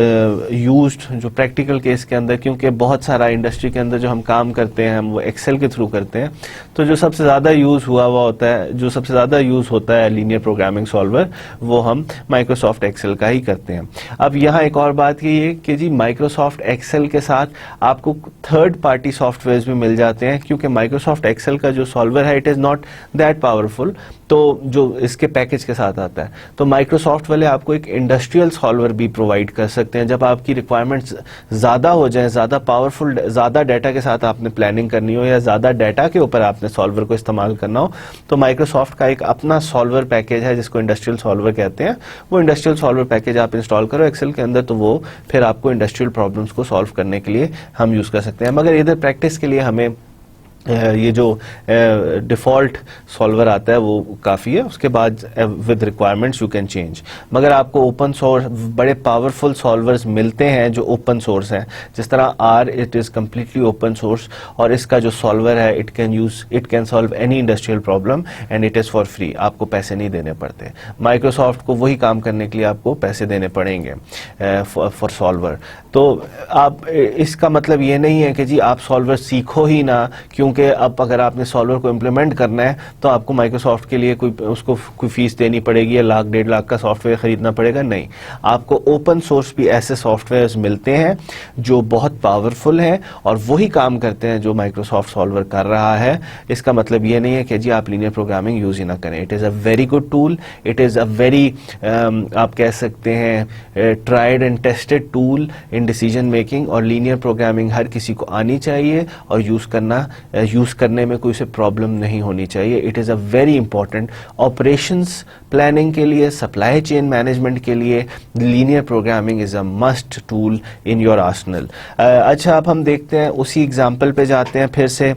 यूज्ड जो प्रैक्टिकल केस के अंदर, क्योंकि बहुत सारा इंडस्ट्री के अंदर जो हम काम करते हैं हम वो एक्सेल के थ्रू करते हैं, तो जो सबसे ज़्यादा यूज़ हुआ होता है, जो सबसे ज़्यादा यूज़ होता है लीनियर प्रोग्रामिंग सॉल्वर, वो हम माइक्रोसॉफ्ट एक्सेल का ही करते हैं। अब यहाँ एक और बात ये है कि जी माइक्रोसॉफ्ट एक्सेल के साथ आपको थर्ड पार्टी सॉफ्टवेयर्स भी मिल जाते हैं, क्योंकि माइक्रोसॉफ्ट एक्सेल का जो सॉल्वर है it is not that powerful, तो जो इसके पैकेज के साथ आता है। तो माइक्रोसॉफ्ट वाले आपको एक इंडस्ट्रियल सॉल्वर भी प्रोवाइड कर सकते हैं। जब आपकी रिक्वायरमेंट्स ज़्यादा हो जाए, ज़्यादा पावरफुल, ज़्यादा डाटा के साथ आपने प्लानिंग करनी हो या ज़्यादा डाटा के ऊपर आपने सॉल्वर को इस्तेमाल करना हो, तो माइक्रोसॉफ्ट का एक अपना सॉल्वर पैकेज है जिसको इंडस्ट्रियल सॉल्वर कहते हैं। वो इंडस्ट्रियल सॉल्वर पैकेज आप इंस्टॉल करो एक्सेल के अंदर, तो वो फिर आपको इंडस्ट्रियल प्रॉब्लम्स को सॉल्व करने के लिए हम यूज़ कर सकते हैं। मगर इधर प्रैक्टिस के लिए हमें ये जो डिफ़ॉल्ट सॉल्वर आता है वो काफ़ी है, उसके बाद with requirements you can change. मगर आपको ओपन सोर्स बड़े पावरफुल सॉल्वर्स मिलते हैं जो ओपन सोर्स हैं, जिस तरह R it is completely open source, और इसका जो सॉल्वर है it can solve any industrial problem and it is for free. आपको पैसे नहीं देने पड़ते। माइक्रोसॉफ्ट को वही काम करने के लिए आपको पैसे देने पड़ेंगे फॉर सॉल्वर। तो आप, इसका मतलब ये नहीं है कि जी आप सॉल्वर सीखो ही ना, क्योंकि अब अगर आपने सॉल्वर को इम्प्लीमेंट करना है तो आपको माइक्रोसॉफ्ट के लिए कोई फीस देनी पड़ेगी या लाख 1.5 लाख का सॉफ्टवेयर खरीदना पड़ेगा। नहीं, आपको ओपन सोर्स भी ऐसे सॉफ्टवेयर्स मिलते हैं जो बहुत पावरफुल हैं और वही काम करते हैं जो माइक्रोसॉफ्ट सॉल्वर कर रहा है। इसका मतलब ये नहीं है कि जी आप लीनियर प्रोग्रामिंग यूज ही ना करें। It is a very good tool, it is a very आप कह सकते हैं tried and tested tool in decision making, और लीनियर प्रोग्रामिंग हर किसी को आनी चाहिए और यूज़ करने में कोई से प्रॉब्लम नहीं होनी चाहिए। It is a very important operations planning के लिए, सप्लाई चेन मैनेजमेंट के लिए linear programming is a must tool in your Arsenal. अच्छा, अब हम देखते हैं, उसी एग्जाम्पल पे जाते हैं फिर से।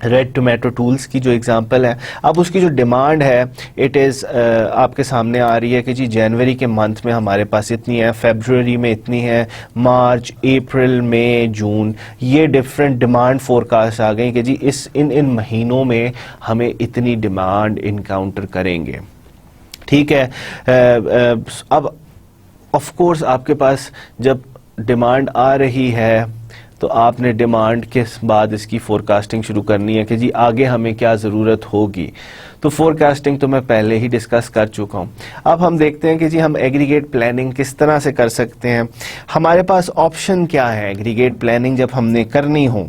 रेड टोमेटो टूल्स की जो एग्जांपल है, अब उसकी जो डिमांड है इट इज़ आपके सामने आ रही है कि जी जनवरी के मंथ में हमारे पास इतनी है, फरवरी में इतनी है, मार्च, अप्रैल, मई, जून, ये डिफरेंट डिमांड फोरकास्ट आ गई कि जी इन महीनों में हमें इतनी डिमांड इनकाउंटर करेंगे। ठीक है, अब ऑफ कोर्स आपके पास जब डिमांड आ रही है तो आपने डिमांड के बाद इसकी फोरकास्टिंग शुरू करनी है कि जी आगे हमें क्या ज़रूरत होगी। तो फोरकास्टिंग तो मैं पहले ही डिस्कस कर चुका हूँ। अब हम देखते हैं कि जी हम एग्रीगेट प्लानिंग किस तरह से कर सकते हैं। हमारे पास ऑप्शन क्या है एग्रीगेट प्लानिंग जब हमने करनी हो।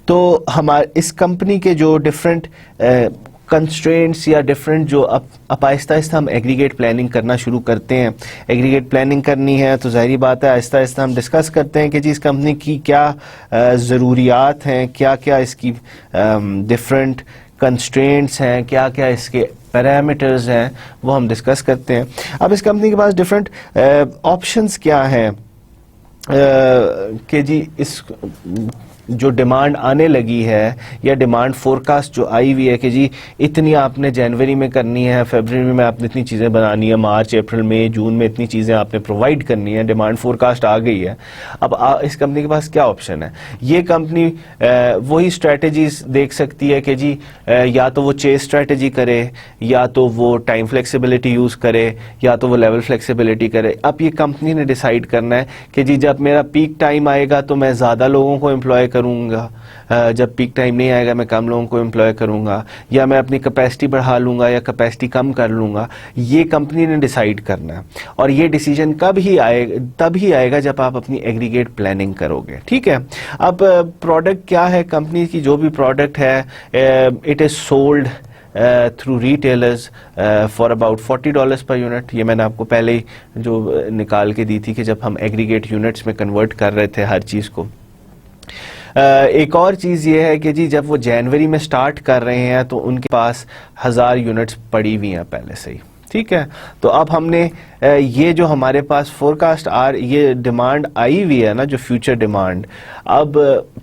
तो हमारे इस कंपनी के जो डिफरेंट कंस्ट्रेंट्स या डिफरेंट जो अब आहिस्ता आहिस्ता हम एग्रीगेट प्लानिंग करना शुरू करते हैं। एग्रीगेट प्लानिंग करनी है तो ज़ाहिर बात है आहिस्ता आहिस्ता हम डिस्कस करते हैं कि जी इस कंपनी की क्या ज़रूरियात हैं, क्या क्या इसकी डिफरेंट कंस्ट्रेंट्स हैं, क्या क्या इसके पैरामीटर्स हैं, वो हम डिस्कस करते हैं। अब इस कंपनी के पास डिफरेंट ऑप्शंस क्या हैं कि जी इस जो डिमांड आने लगी है या डिमांड फोरकास्ट जो आई हुई है कि जी इतनी आपने जनवरी में करनी है, फरवरी में आपने इतनी चीज़ें बनानी है, मार्च अप्रैल मई जून में इतनी चीज़ें आपने प्रोवाइड करनी है, डिमांड फोरकास्ट आ गई है। अब इस कंपनी के पास क्या ऑप्शन है? ये कंपनी वही स्ट्रेटजीज देख सकती है कि जी या तो वो चेस स्ट्रेटजी करे, या तो वो टाइम फ्लेक्सिबिलिटी यूज़ करे, या तो वो लेवल फ्लेक्सिबिलिटी करे। अब ये कंपनी ने डिसाइड करना है कि जी जब मेरा पीक टाइम आएगा तो मैं ज़्यादा लोगों को एम्प्लॉय करूंगा, जब पीक टाइम नहीं आएगा मैं कम लोगों को एम्प्लॉय करूंगा, या मैं अपनी कैपेसिटी बढ़ा लूंगा या कैपेसिटी कम कर लूंगा। ये कंपनी ने डिसाइड करना है और ये डिसीजन तभी आएगा जब आप अपनी एग्रीगेट प्लानिंग करोगे। ठीक है। अब प्रोडक्ट क्या है कंपनी की? जो भी प्रोडक्ट है it is sold through retailers for about $40 per unit. ये मैंने आपको पहले ही जो निकाल के दी थी कि जब हम एग्रीगेट यूनिट्स में कन्वर्ट कर रहे थे हर चीज़ को। एक और चीज़ ये है कि जी जब वो जनवरी में स्टार्ट कर रहे हैं तो उनके पास 1000 यूनिट्स पड़ी हुई हैं पहले से ही। ठीक है। तो अब हमने ये जो हमारे पास फोरकास्ट ये डिमांड आई हुई है ना, जो फ्यूचर डिमांड, अब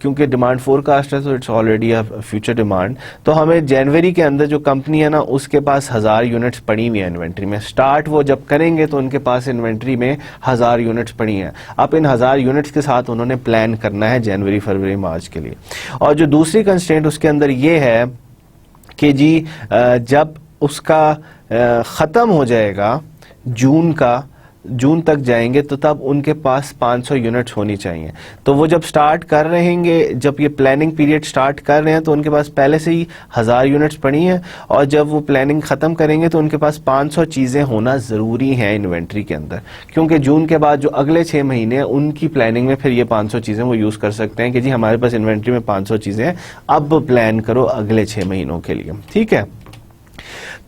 क्योंकि डिमांड फोरकास्ट है तो it's already a future demand, तो हमें जनवरी के अंदर जो कंपनी है ना उसके पास 1000 यूनिट्स पड़ी हुई है इन्वेंट्री में। स्टार्ट वो जब करेंगे तो उनके पास इन्वेंट्री में 1000 यूनिट्स पड़ी हैं। अब इन 1000 यूनिट्स के साथ उन्होंने प्लान करना है जनवरी फरवरी मार्च के लिए। और जो दूसरी कंस्ट्रेंट उसके अंदर ये है कि जी जब उसका ख़त्म हो जाएगा जून तक जाएंगे तो तब उनके पास 500 यूनिट्स होनी चाहिए। तो वो जब स्टार्ट कर रहेंगे, जब ये प्लानिंग पीरियड स्टार्ट कर रहे हैं तो उनके पास पहले से ही 1000 यूनिट्स पड़ी हैं, और जब वो प्लानिंग ख़त्म करेंगे तो उनके पास 500 चीज़ें होना ज़रूरी हैं इन्वेंट्री के अंदर, क्योंकि जून के बाद जो अगले 6 महीने हैं उनकी प्लानिंग में फिर ये 500 चीज़ें वो यूज़ कर सकते हैं कि जी हमारे पास इन्वेंट्री में 500 चीज़ें हैं, अब प्लान करो अगले 6 महीनों के लिए। ठीक है।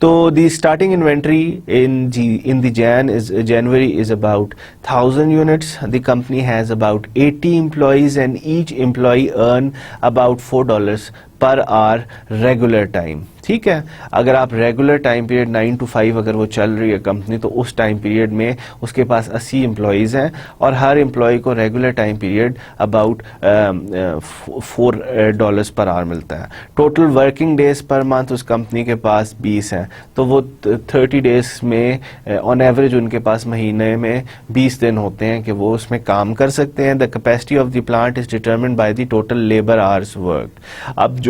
So the starting inventory in the January is about 1000 units. The company has about 80 employees and each employee earn about $4 per hour regular time. ठीक है। अगर आप रेगुलर टाइम पीरियड 9 to 5 अगर वो चल रही है कंपनी तो उस टाइम पीरियड में उसके पास 80 एम्प्लॉयज़ हैं और हर एम्प्लॉय को regular time period about $4 per hour मिलता है। Total working days per month उस कंपनी के पास 20 हैं, तो वो 30 डेज में ऑन एवरेज उनके पास महीने में 20 दिन होते हैं कि वो उसमें काम कर सकते हैं। The capacity of the plant is determined by the total labour hours worked. अब जो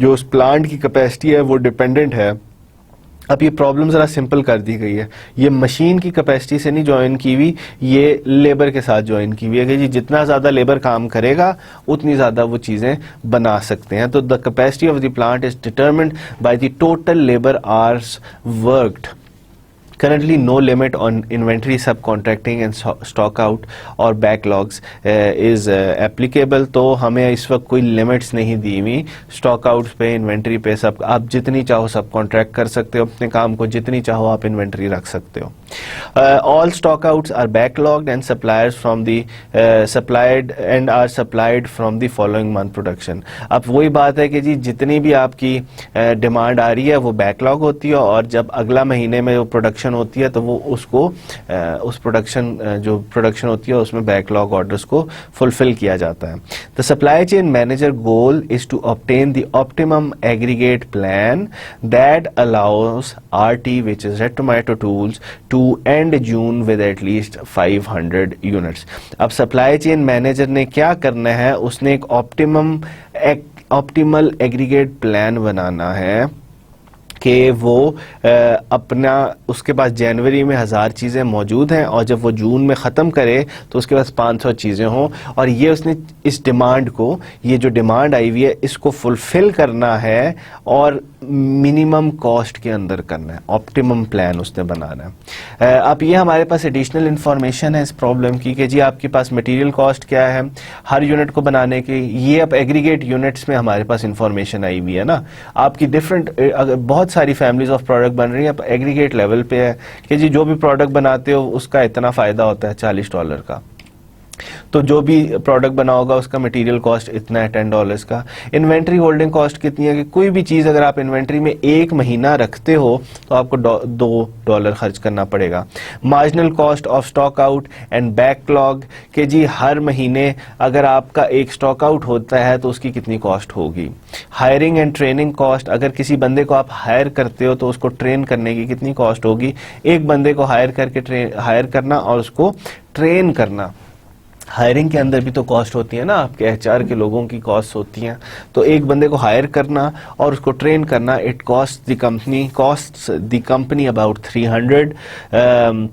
उस प्लांट की कैपेसिटी है वो डिपेंडेंट है। अब ये प्रॉब्लम ज़रा सिंपल कर दी गई है, ये मशीन की कैपेसिटी से नहीं ज्वाइन की हुई, ये लेबर के साथ ज्वाइन की हुई है कि जी जितना ज़्यादा लेबर काम करेगा उतनी ज़्यादा वो चीज़ें बना सकते हैं। तो the capacity of the plant is determined by the total labour hours worked. Currently no limit on inventory subcontracting and stock out और backlogs is applicable। तो हमें इस वक्त कोई लिमिट्स नहीं दी हुई स्टॉक आउट्स पे, इन्वेंट्री पे। सब आप जितनी चाहो सब कॉन्ट्रैक्ट कर सकते हो अपने काम को, जितनी चाहो आप इन्वेंट्री रख सकते हो। All stock outs are backlogged and suppliers from the supplied from the following month production। अब वही बात है कि जी जितनी भी आपकी डिमांड आ रही है वो बैकलॉग होती है और जब अगला महीने में वो प्रोडक्शन होती है तो वो उसको उस प्रोडक्शन होती है उसमें बैकलॉग ऑर्डर्स को फुलफिल किया जाता है। The supply chain manager goal is to obtain the optimum aggregate plan that allows RT which is Red Tomato Tools to end June with at least 500 units. अब सप्लाई चेन मैनेजर ने क्या करना है, उसने एक ऑप्टिमल एग्रीगेट प्लान बनाना है कि वो अपना उसके पास जनवरी में 1000 चीज़ें मौजूद हैं और जब वो जून में ख़त्म करे तो उसके पास 500 चीज़ें हों, और ये उसने इस डिमांड को, ये जो डिमांड आई हुई है इसको फुलफ़िल करना है और मिनिमम कॉस्ट के अंदर करना है, ऑप्टिमम प्लान उसने बनाना है। अब ये हमारे पास एडिशनल इंफॉर्मेशन है इस प्रॉब्लम की कि जी आपके पास मटेरियल कॉस्ट क्या है हर यूनिट को बनाने की। ये अब एग्रीगेट यूनिट्स में हमारे पास इंफॉर्मेशन आई हुई है ना, आपकी डिफरेंट अगर बहुत सारी फैमिलीज ऑफ प्रोडक्ट बन रही है, अब एग्रीगेट लेवल पे है कि जी जो भी प्रोडक्ट बनाते हो उसका इतना फ़ायदा होता है $40 का, तो जो भी प्रोडक्ट बना होगा उसका मटेरियल कॉस्ट इतना है $10 का। इन्वेंट्री होल्डिंग कॉस्ट कितनी है कि कोई भी चीज़ अगर आप इन्वेंट्री में 1 महीना रखते हो तो आपको $2 खर्च करना पड़ेगा। Marginal cost of stock out and backlog कि जी हर महीने अगर आपका एक स्टॉक आउट होता है तो उसकी कितनी कॉस्ट होगी। हायरिंग एंड ट्रेनिंग कॉस्ट, अगर किसी बंदे को आप हायर करते हो तो उसको ट्रेन करने की कितनी कॉस्ट होगी। एक बंदे को हायर करना और उसको ट्रेन करना, हायरिंग के अंदर भी तो कॉस्ट होती है ना, आपके एचआर के लोगों की कॉस्ट होती हैं। तो एक बंदे को हायर करना और उसको ट्रेन करना, it cost the company about 300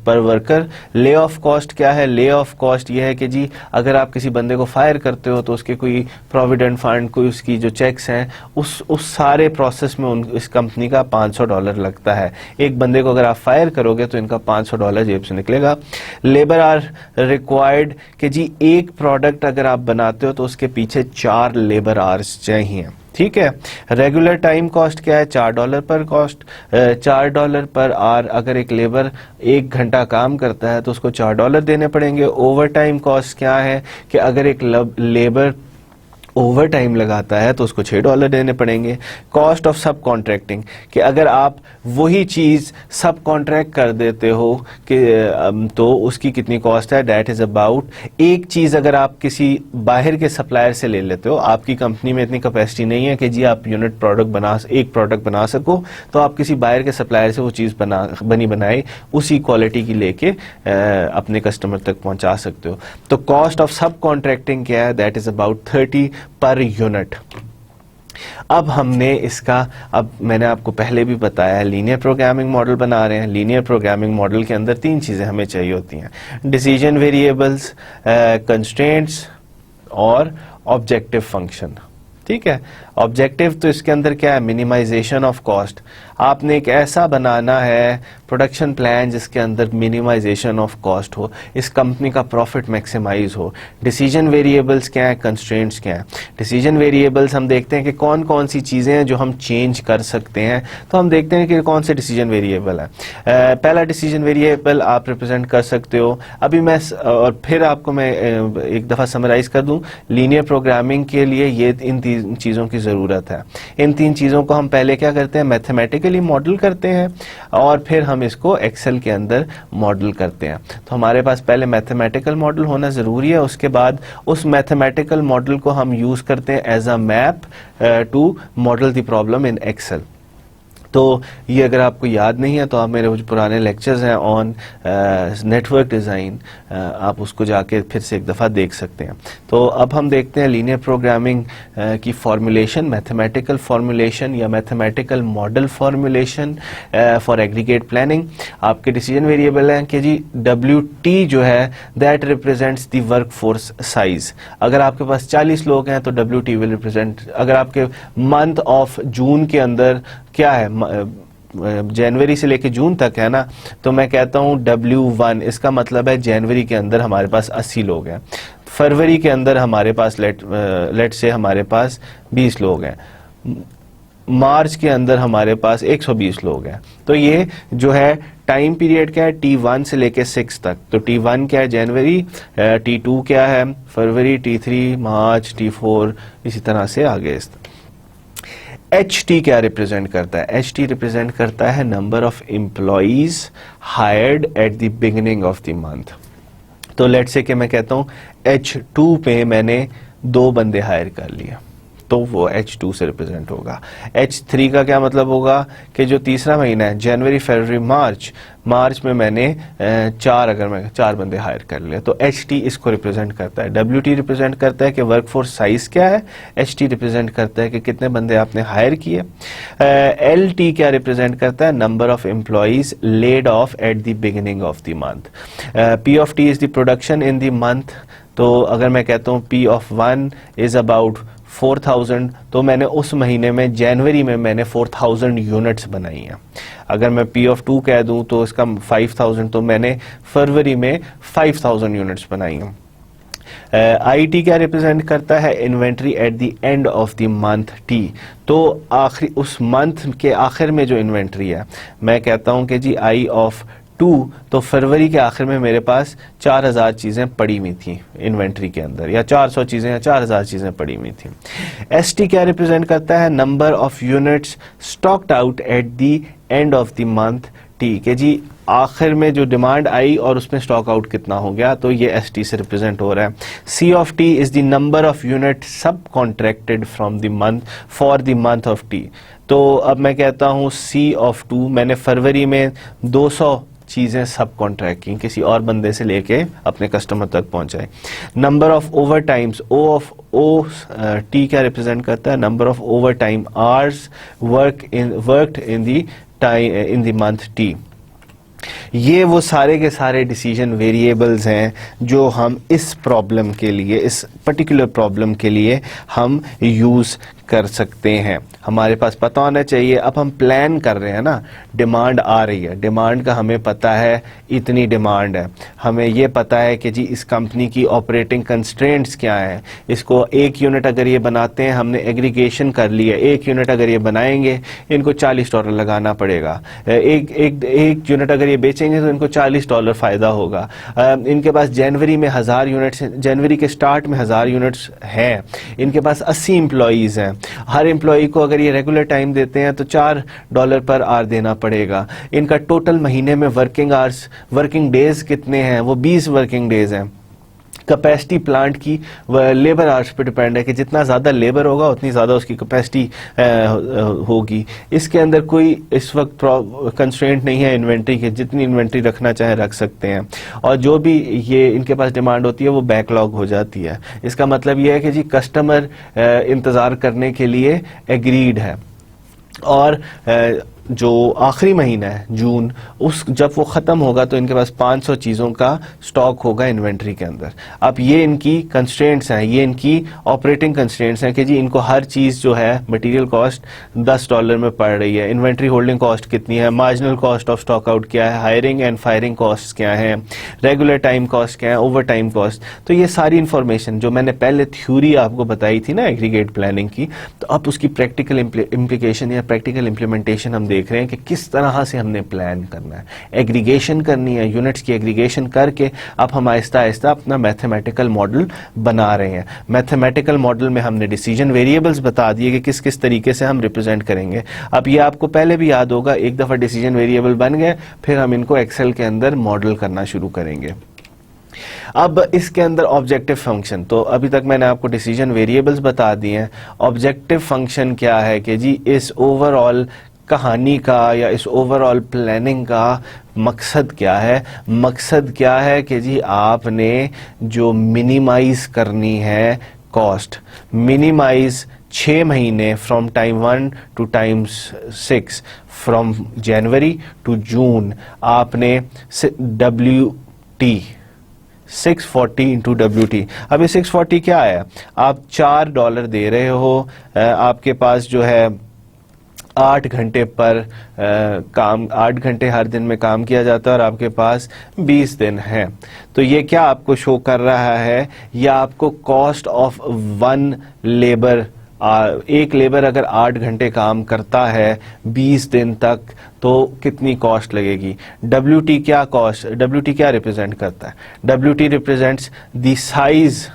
पर वर्कर। ले ऑफ कॉस्ट क्या है, ले ऑफ कॉस्ट ये है कि जी अगर आप किसी बंदे को फायर करते हो तो उसके कोई प्रोविडेंट फंड, कोई उसकी जो चेक्स हैं उस सारे प्रोसेस में इस कंपनी का $500 लगता है। एक बंदे को अगर आप फायर करोगे तो इनका $500 जेब से निकलेगा। लेबर आर रिक्वायर्ड कि जी एक प्रोडक्ट अगर आप बनाते हो तो उसके पीछे 4 लेबर आवर्स चाहिए, ठीक है। रेगुलर टाइम कॉस्ट क्या है, $4 पर कॉस्ट, $4 पर आवर। अगर एक लेबर 1 घंटा काम करता है तो उसको $4 देने पड़ेंगे। ओवर टाइम कॉस्ट क्या है कि अगर एक लेबर ओवर टाइम लगाता है तो उसको $6 देने पड़ेंगे। कॉस्ट ऑफ सब कॉन्ट्रैक्टिंग कि अगर आप वही चीज़ सब कॉन्ट्रैक्ट कर देते हो कि तो उसकी कितनी कॉस्ट है, डैट इज़ अबाउट। एक चीज़ अगर आप किसी बाहर के सप्लायर से ले लेते हो, आपकी कंपनी में इतनी कैपेसिटी नहीं है कि जी आप एक प्रोडक्ट बना सको, तो आप किसी बाहर के सप्लायर से वो चीज़ बनाए उसी क्वालिटी की लेके अपने कस्टमर तक पहुंचा सकते हो। तो कॉस्ट ऑफ सब कॉन्ट्रैक्टिंग क्या है, that is about 30 per unit. अब मैंने आपको पहले भी बताया, लीनियर प्रोग्रामिंग मॉडल बना रहे हैं। लीनियर प्रोग्रामिंग मॉडल के अंदर 3 चीजें हमें चाहिए होती हैं, डिसीजन वेरिएबल्स, कंस्ट्रेंट्स और ऑब्जेक्टिव फंक्शन, ठीक है। ऑब्जेक्टिव तो इसके अंदर क्या है, मिनिमाइजेशन ऑफ कॉस्ट। आपने एक ऐसा बनाना है प्रोडक्शन प्लान जिसके अंदर मिनिमाइजेशन ऑफ कॉस्ट हो, इस कंपनी का प्रॉफिट मैक्सिमाइज हो। डिसीजन वेरिएबल्स क्या है, कंस्ट्रेंट्स क्या है। डिसीजन वेरिएबल्स हम देखते हैं कि कौन कौन सी चीज़ें हैं जो हम चेंज कर सकते हैं, तो हम देखते हैं कि कौन से डिसीजन वेरिएबल है। पहला डिसीजन वेरिएबल आप रिप्रेजेंट कर सकते हो। अभी मैं और फिर आपको मैं एक दफ़ा समराइज कर दूं, लीनियर प्रोग्रामिंग के लिए ये इन 3 चीज़ों की ज़रूरत है। इन 3 चीज़ों को हम पहले क्या करते हैं, मैथमेटिकली मॉडल करते हैं और फिर हम इसको एक्सेल के अंदर मॉडल करते हैं। तो हमारे पास पहले मैथमेटिकल मॉडल होना ज़रूरी है, उसके बाद उस मैथमेटिकल मॉडल को हम यूज़ करते हैं as a map to model the problem in Excel. तो ये अगर आपको याद नहीं है तो आप मेरे जो पुराने लेक्चर्स हैं ऑन नेटवर्क डिज़ाइन, आप उसको जाके फिर से एक दफ़ा देख सकते हैं। तो अब हम देखते हैं लीनियर प्रोग्रामिंग की फॉर्मुलेशन, मैथमेटिकल फॉर्मुलेशन या mathematical model formulation for aggregate planning. आपके डिसीजन वेरिएबल हैं कि जी WT जो है that represents the work force size. अगर आपके पास 40 लोग हैं तो WT विल रिप्रेजेंट, अगर आपके मंथ ऑफ जून के अंदर क्या है, जनवरी से लेके जून तक है ना, तो मैं कहता हूँ W1, इसका मतलब है जनवरी के अंदर हमारे पास 80 लोग हैं। फरवरी के अंदर हमारे पास लेट से हमारे पास 20 लोग हैं। मार्च के अंदर हमारे पास 120 लोग हैं। तो ये जो है टाइम पीरियड क्या है, T1 से लेके 6 तक। तो T1 क्या है, जनवरी, T2 क्या है, फरवरी, T3 मार्च, T4 इसी तरह से आगे। HT क्या रिप्रेजेंट करता है, HT रिप्रेजेंट करता है number of employees hired at the beginning of the month. तो लेट से कि मैं कहता हूँ H2 पे मैंने 2 बंदे हायर कर लिए, तो वो H2 से रिप्रेजेंट होगा। H3 का क्या मतलब होगा कि जो तीसरा महीना है, जनवरी फरवरी मार्च में मैंने 4 बंदे हायर कर लिए, तो HT इसको रिप्रेजेंट करता है। WT रिप्रेजेंट करता है कि वर्कफोर्स साइज क्या है, HT रिप्रेजेंट करता है कि कितने बंदे आपने हायर किए। LT क्या रिप्रेजेंट करता है, number of employees laid off at the beginning of the month. P of T is the production in the month. तो अगर मैं कहता हूँ P of 1 इज अबाउट 4000, तो मैंने उस महीने में जनवरी में मैंने 4000 यूनिट्स बनाई हैं। अगर मैं P of 2 कह दूं तो इसका 5000, तो मैंने फरवरी में 5000 यूनिट्स बनाई हैं। IT क्या रिप्रेजेंट करता है? Inventory at the end of the month T। तो आखिरी उस मंथ के आखिर में जो इन्वेंट्री है, मैं कहता हूं कि जी I of 2, तो फरवरी के आखिर में मेरे पास 4000 चीज़ें पड़ी हुई थी इन्वेंट्री के अंदर, या 400 चीज़ें या 4000 चीज़ें पड़ी हुई थी। ST क्या रिप्रेजेंट करता है? Number of units stocked out at the end of the month T, के जी आखिर में जो डिमांड आई और उसमें स्टॉक आउट कितना हो गया, तो ये ST से रिप्रेजेंट हो रहा है। C of T is the number of unit subcontracted from the month for the month of T। तो अब मैं कहता हूँ C of 2, मैंने फरवरी में 200 चीज़ें सब कॉन्ट्रैक्ट की, किसी और बंदे से लेके अपने कस्टमर तक पहुंचाए। Number of over times, T क्या रिप्रेजेंट करता है? Number of over time hours worked in the month T। ये वो सारे के सारे डिसीजन वेरिएबल्स हैं जो हम इस प्रॉब्लम के लिए, इस पर्टिकुलर प्रॉब्लम के लिए हम यूज़ कर सकते हैं। हमारे पास पता होना चाहिए, अब हम प्लान कर रहे हैं ना, डिमांड आ रही है, डिमांड का हमें पता है इतनी डिमांड है, हमें ये पता है कि जी इस कंपनी की ऑपरेटिंग कंस्ट्रेंट्स क्या हैं, इसको 1 यूनिट अगर ये बनाते हैं, हमने एग्रीगेशन कर लिया, 1 यूनिट अगर ये बनाएंगे इनको $40 लगाना पड़ेगा, एक यूनिट अगर ये बेचेंगे तो इनको $40 फ़ायदा होगा। इनके पास जनवरी में 1000 यूनिट्स, जनवरी के स्टार्ट में 1000 यूनिट्स हैं, इनके पास 80 एम्प्लॉईज़ हैं, हर एम्प्लॉई को अगर ये रेगुलर टाइम देते हैं तो $4 पर आवर देना पड़ेगा। इनका टोटल महीने में वर्किंग डेज कितने हैं? वो 20 वर्किंग डेज हैं। कैपेसिटी प्लांट की लेबर आवर्स पे डिपेंड है कि जितना ज़्यादा लेबर होगा उतनी ज़्यादा उसकी कैपेसिटी होगी। इसके अंदर कोई इस वक्त कंस्ट्रेंट नहीं है इन्वेंट्री के, जितनी इन्वेंट्री रखना चाहे रख सकते हैं, और जो भी ये इनके पास डिमांड होती है वो बैकलॉग हो जाती है। इसका मतलब ये है कि जी कस्टमर इंतज़ार करने के लिए एग्रीड है, और जो आखिरी महीना है जून, उस जब वो ख़त्म होगा तो इनके पास 500 चीज़ों का स्टॉक होगा इन्वेंट्री के अंदर। अब ये इनकी कंस्ट्रेंट्स हैं, ये इनकी ऑपरेटिंग कंस्ट्रेंट्स हैं कि जी इनको हर चीज़ जो है मटेरियल कॉस्ट $10 में पड़ रही है, इन्वेंट्री होल्डिंग कॉस्ट कितनी है, marginal cost of stock out क्या है, हायरिंग एंड फायरिंग कॉस्ट क्या है, रेगुलर टाइम कॉस्ट क्या है, ओवर टाइम कॉस्ट। तो ये सारी इन्फॉर्मेशन जो मैंने पहले थ्योरी आपको बताई थी ना एग्रीगेट प्लानिंग की, तो अब उसकी प्रैक्टिकल इम्प्लीकेशन या प्रैक्टिकल इम्प्लीमेंटेशन हम देख रहे हैं कि किस तरह से हमने प्लान करना है। एग्रीगेशन करनी है, यूनिट्स की एग्रीगेशन करके अब हम आहिस्ता आहिस्ता अपना मैथमेटिकल मॉडल बना रहे हैं। मैथमेटिकल मॉडल में हमने डिसीजन वेरिएबल्स बता दिए कि किस किस तरीके से हम रिप्रेजेंट करेंगे। अब ये आपको पहले भी याद होगा, एक दफ़ा डिसीजन वेरिएबल बन गए, फिर हम इनको एक्सेल के अंदर मॉडल करना शुरू करेंगे। अब इसके अंदर ऑब्जेक्टिव फंक्शन, तो अभी तक मैंने आपको डिसीजन वेरिएबल्स बता दिए हैं। ऑब्जेक्टिव फंक्शन क्या है कि जी इस ओवरऑल कहानी का या इस ओवरऑल प्लानिंग का मकसद क्या है? मकसद क्या है कि जी आपने जो मिनिमाइज करनी है कॉस्ट, मिनिमाइज 6 महीने from time 1 to time 6, from January to June, आपने WT 640 इंटू WT। अब ये 640 क्या है? आप $4 दे रहे हो, आपके पास जो है 8 घंटे पर काम, 8 घंटे हर दिन में काम किया जाता है और आपके पास 20 दिन हैं। तो ये क्या आपको शो कर रहा है? या आपको कॉस्ट ऑफ 1 लेबर, एक लेबर अगर 8 घंटे काम करता है 20 दिन तक तो कितनी कॉस्ट लगेगी? WT क्या कॉस्ट, WT क्या रिप्रेजेंट करता है? WT represents the size,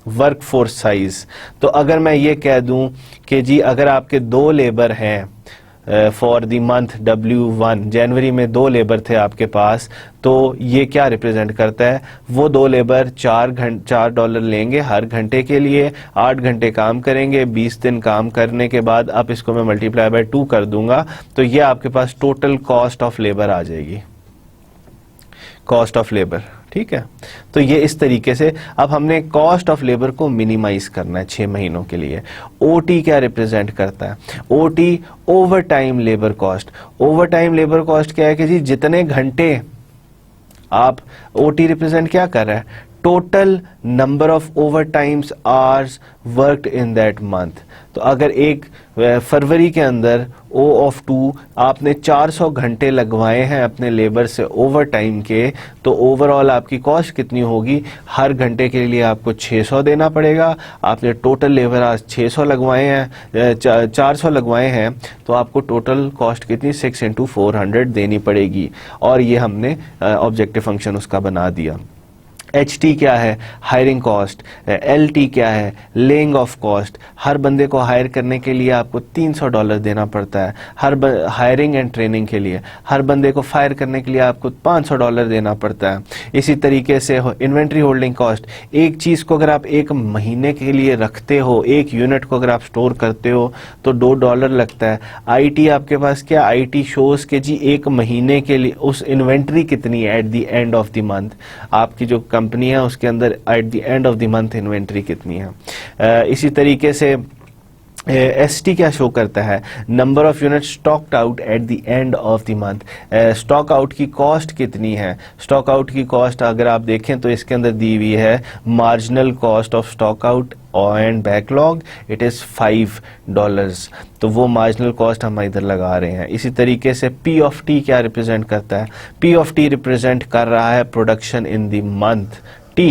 work force size. तो अगर मैं ये कह दूं कि जी अगर आपके 2 लेबर हैं फॉर द मंथ W1, जनवरी में 2 लेबर थे आपके पास, तो ये क्या रिप्रेजेंट करता है? वो 2 लेबर $4 लेंगे हर घंटे के लिए, 8 घंटे काम करेंगे, 20 दिन काम करने के बाद अब इसको मैं मल्टीप्लाई बाय 2 कर दूंगा, तो ये आपके पास टोटल कॉस्ट ऑफ लेबर आ जाएगी, कॉस्ट ऑफ लेबर। ठीक है, तो ये इस तरीके से अब हमने कॉस्ट ऑफ लेबर को मिनिमाइज करना है 6 महीनों के लिए। OT क्या रिप्रेजेंट करता है? OT over time labour cost. Over time labour cost क्या है कि जी जितने घंटे आप, OT रिप्रेजेंट क्या कर रहा है? Total number of over times hours worked in that month. तो अगर एक फरवरी के अंदर O of 2 आपने 400 घंटे लगवाए हैं अपने लेबर से ओवर टाइम के, तो ओवरऑल आपकी कॉस्ट कितनी होगी? हर घंटे के लिए आपको 600 देना पड़ेगा। आपने टोटल लेबर आज 600 लगवाए हैं, 400 लगवाए हैं, तो आपको टोटल कॉस्ट कितनी 6 × 400 देनी पड़ेगी। और ये हमने ऑब्जेक्टिव फंक्शन उसका बना दिया। HT क्या है? Hiring cost. LT क्या है? Laying of cost. हर बंदे को हायर करने के लिए आपको $300 देना पड़ता है, हर हायरिंग एंड ट्रेनिंग के लिए। हर बंदे को फायर करने के लिए आपको $500 देना पड़ता है। इसी तरीके से इन्वेंट्री होल्डिंग कॉस्ट, एक चीज़ को अगर आप एक महीने के लिए रखते हो, एक यूनिट को अगर आप स्टोर करते हो तो $2 लगता है। IT आपके पास क्या? IT शोज के जी एक महीने के लिए उस इन्वेंट्री कितनी है at the end of the month, आपकी जो कंपनी है उसके अंदर at the end of the month inventory कितनी है। इसी तरीके से ST क्या शो करता है? Number of unit stocked out at the end of the month. Stock out की कॉस्ट कितनी है? स्टॉक आउट की कॉस्ट अगर आप देखें तो इसके अंदर दी हुई है marginal cost of stock out and backlog, it is $5। तो वो मार्जिनल कॉस्ट हम इधर लगा रहे हैं। इसी तरीके से P of T क्या रिप्रेजेंट करता है? P of T रिप्रेजेंट कर रहा है production in the month T।